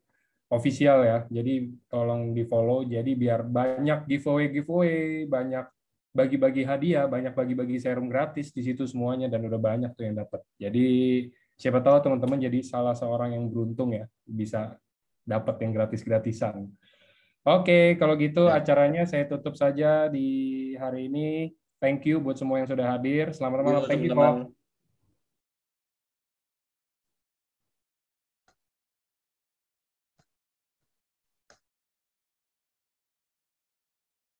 official ya. Jadi tolong di follow. Jadi biar banyak giveaway, banyak bagi-bagi hadiah, banyak bagi-bagi serum gratis di situ semuanya dan udah banyak tuh yang dapat. Jadi siapa tahu teman-teman jadi salah seorang yang beruntung ya bisa dapat yang gratis-gratisan. Oke, kalau gitu acaranya saya tutup saja di hari ini. Thank you buat semua yang sudah hadir. Selamat malam. Thank you, Kok.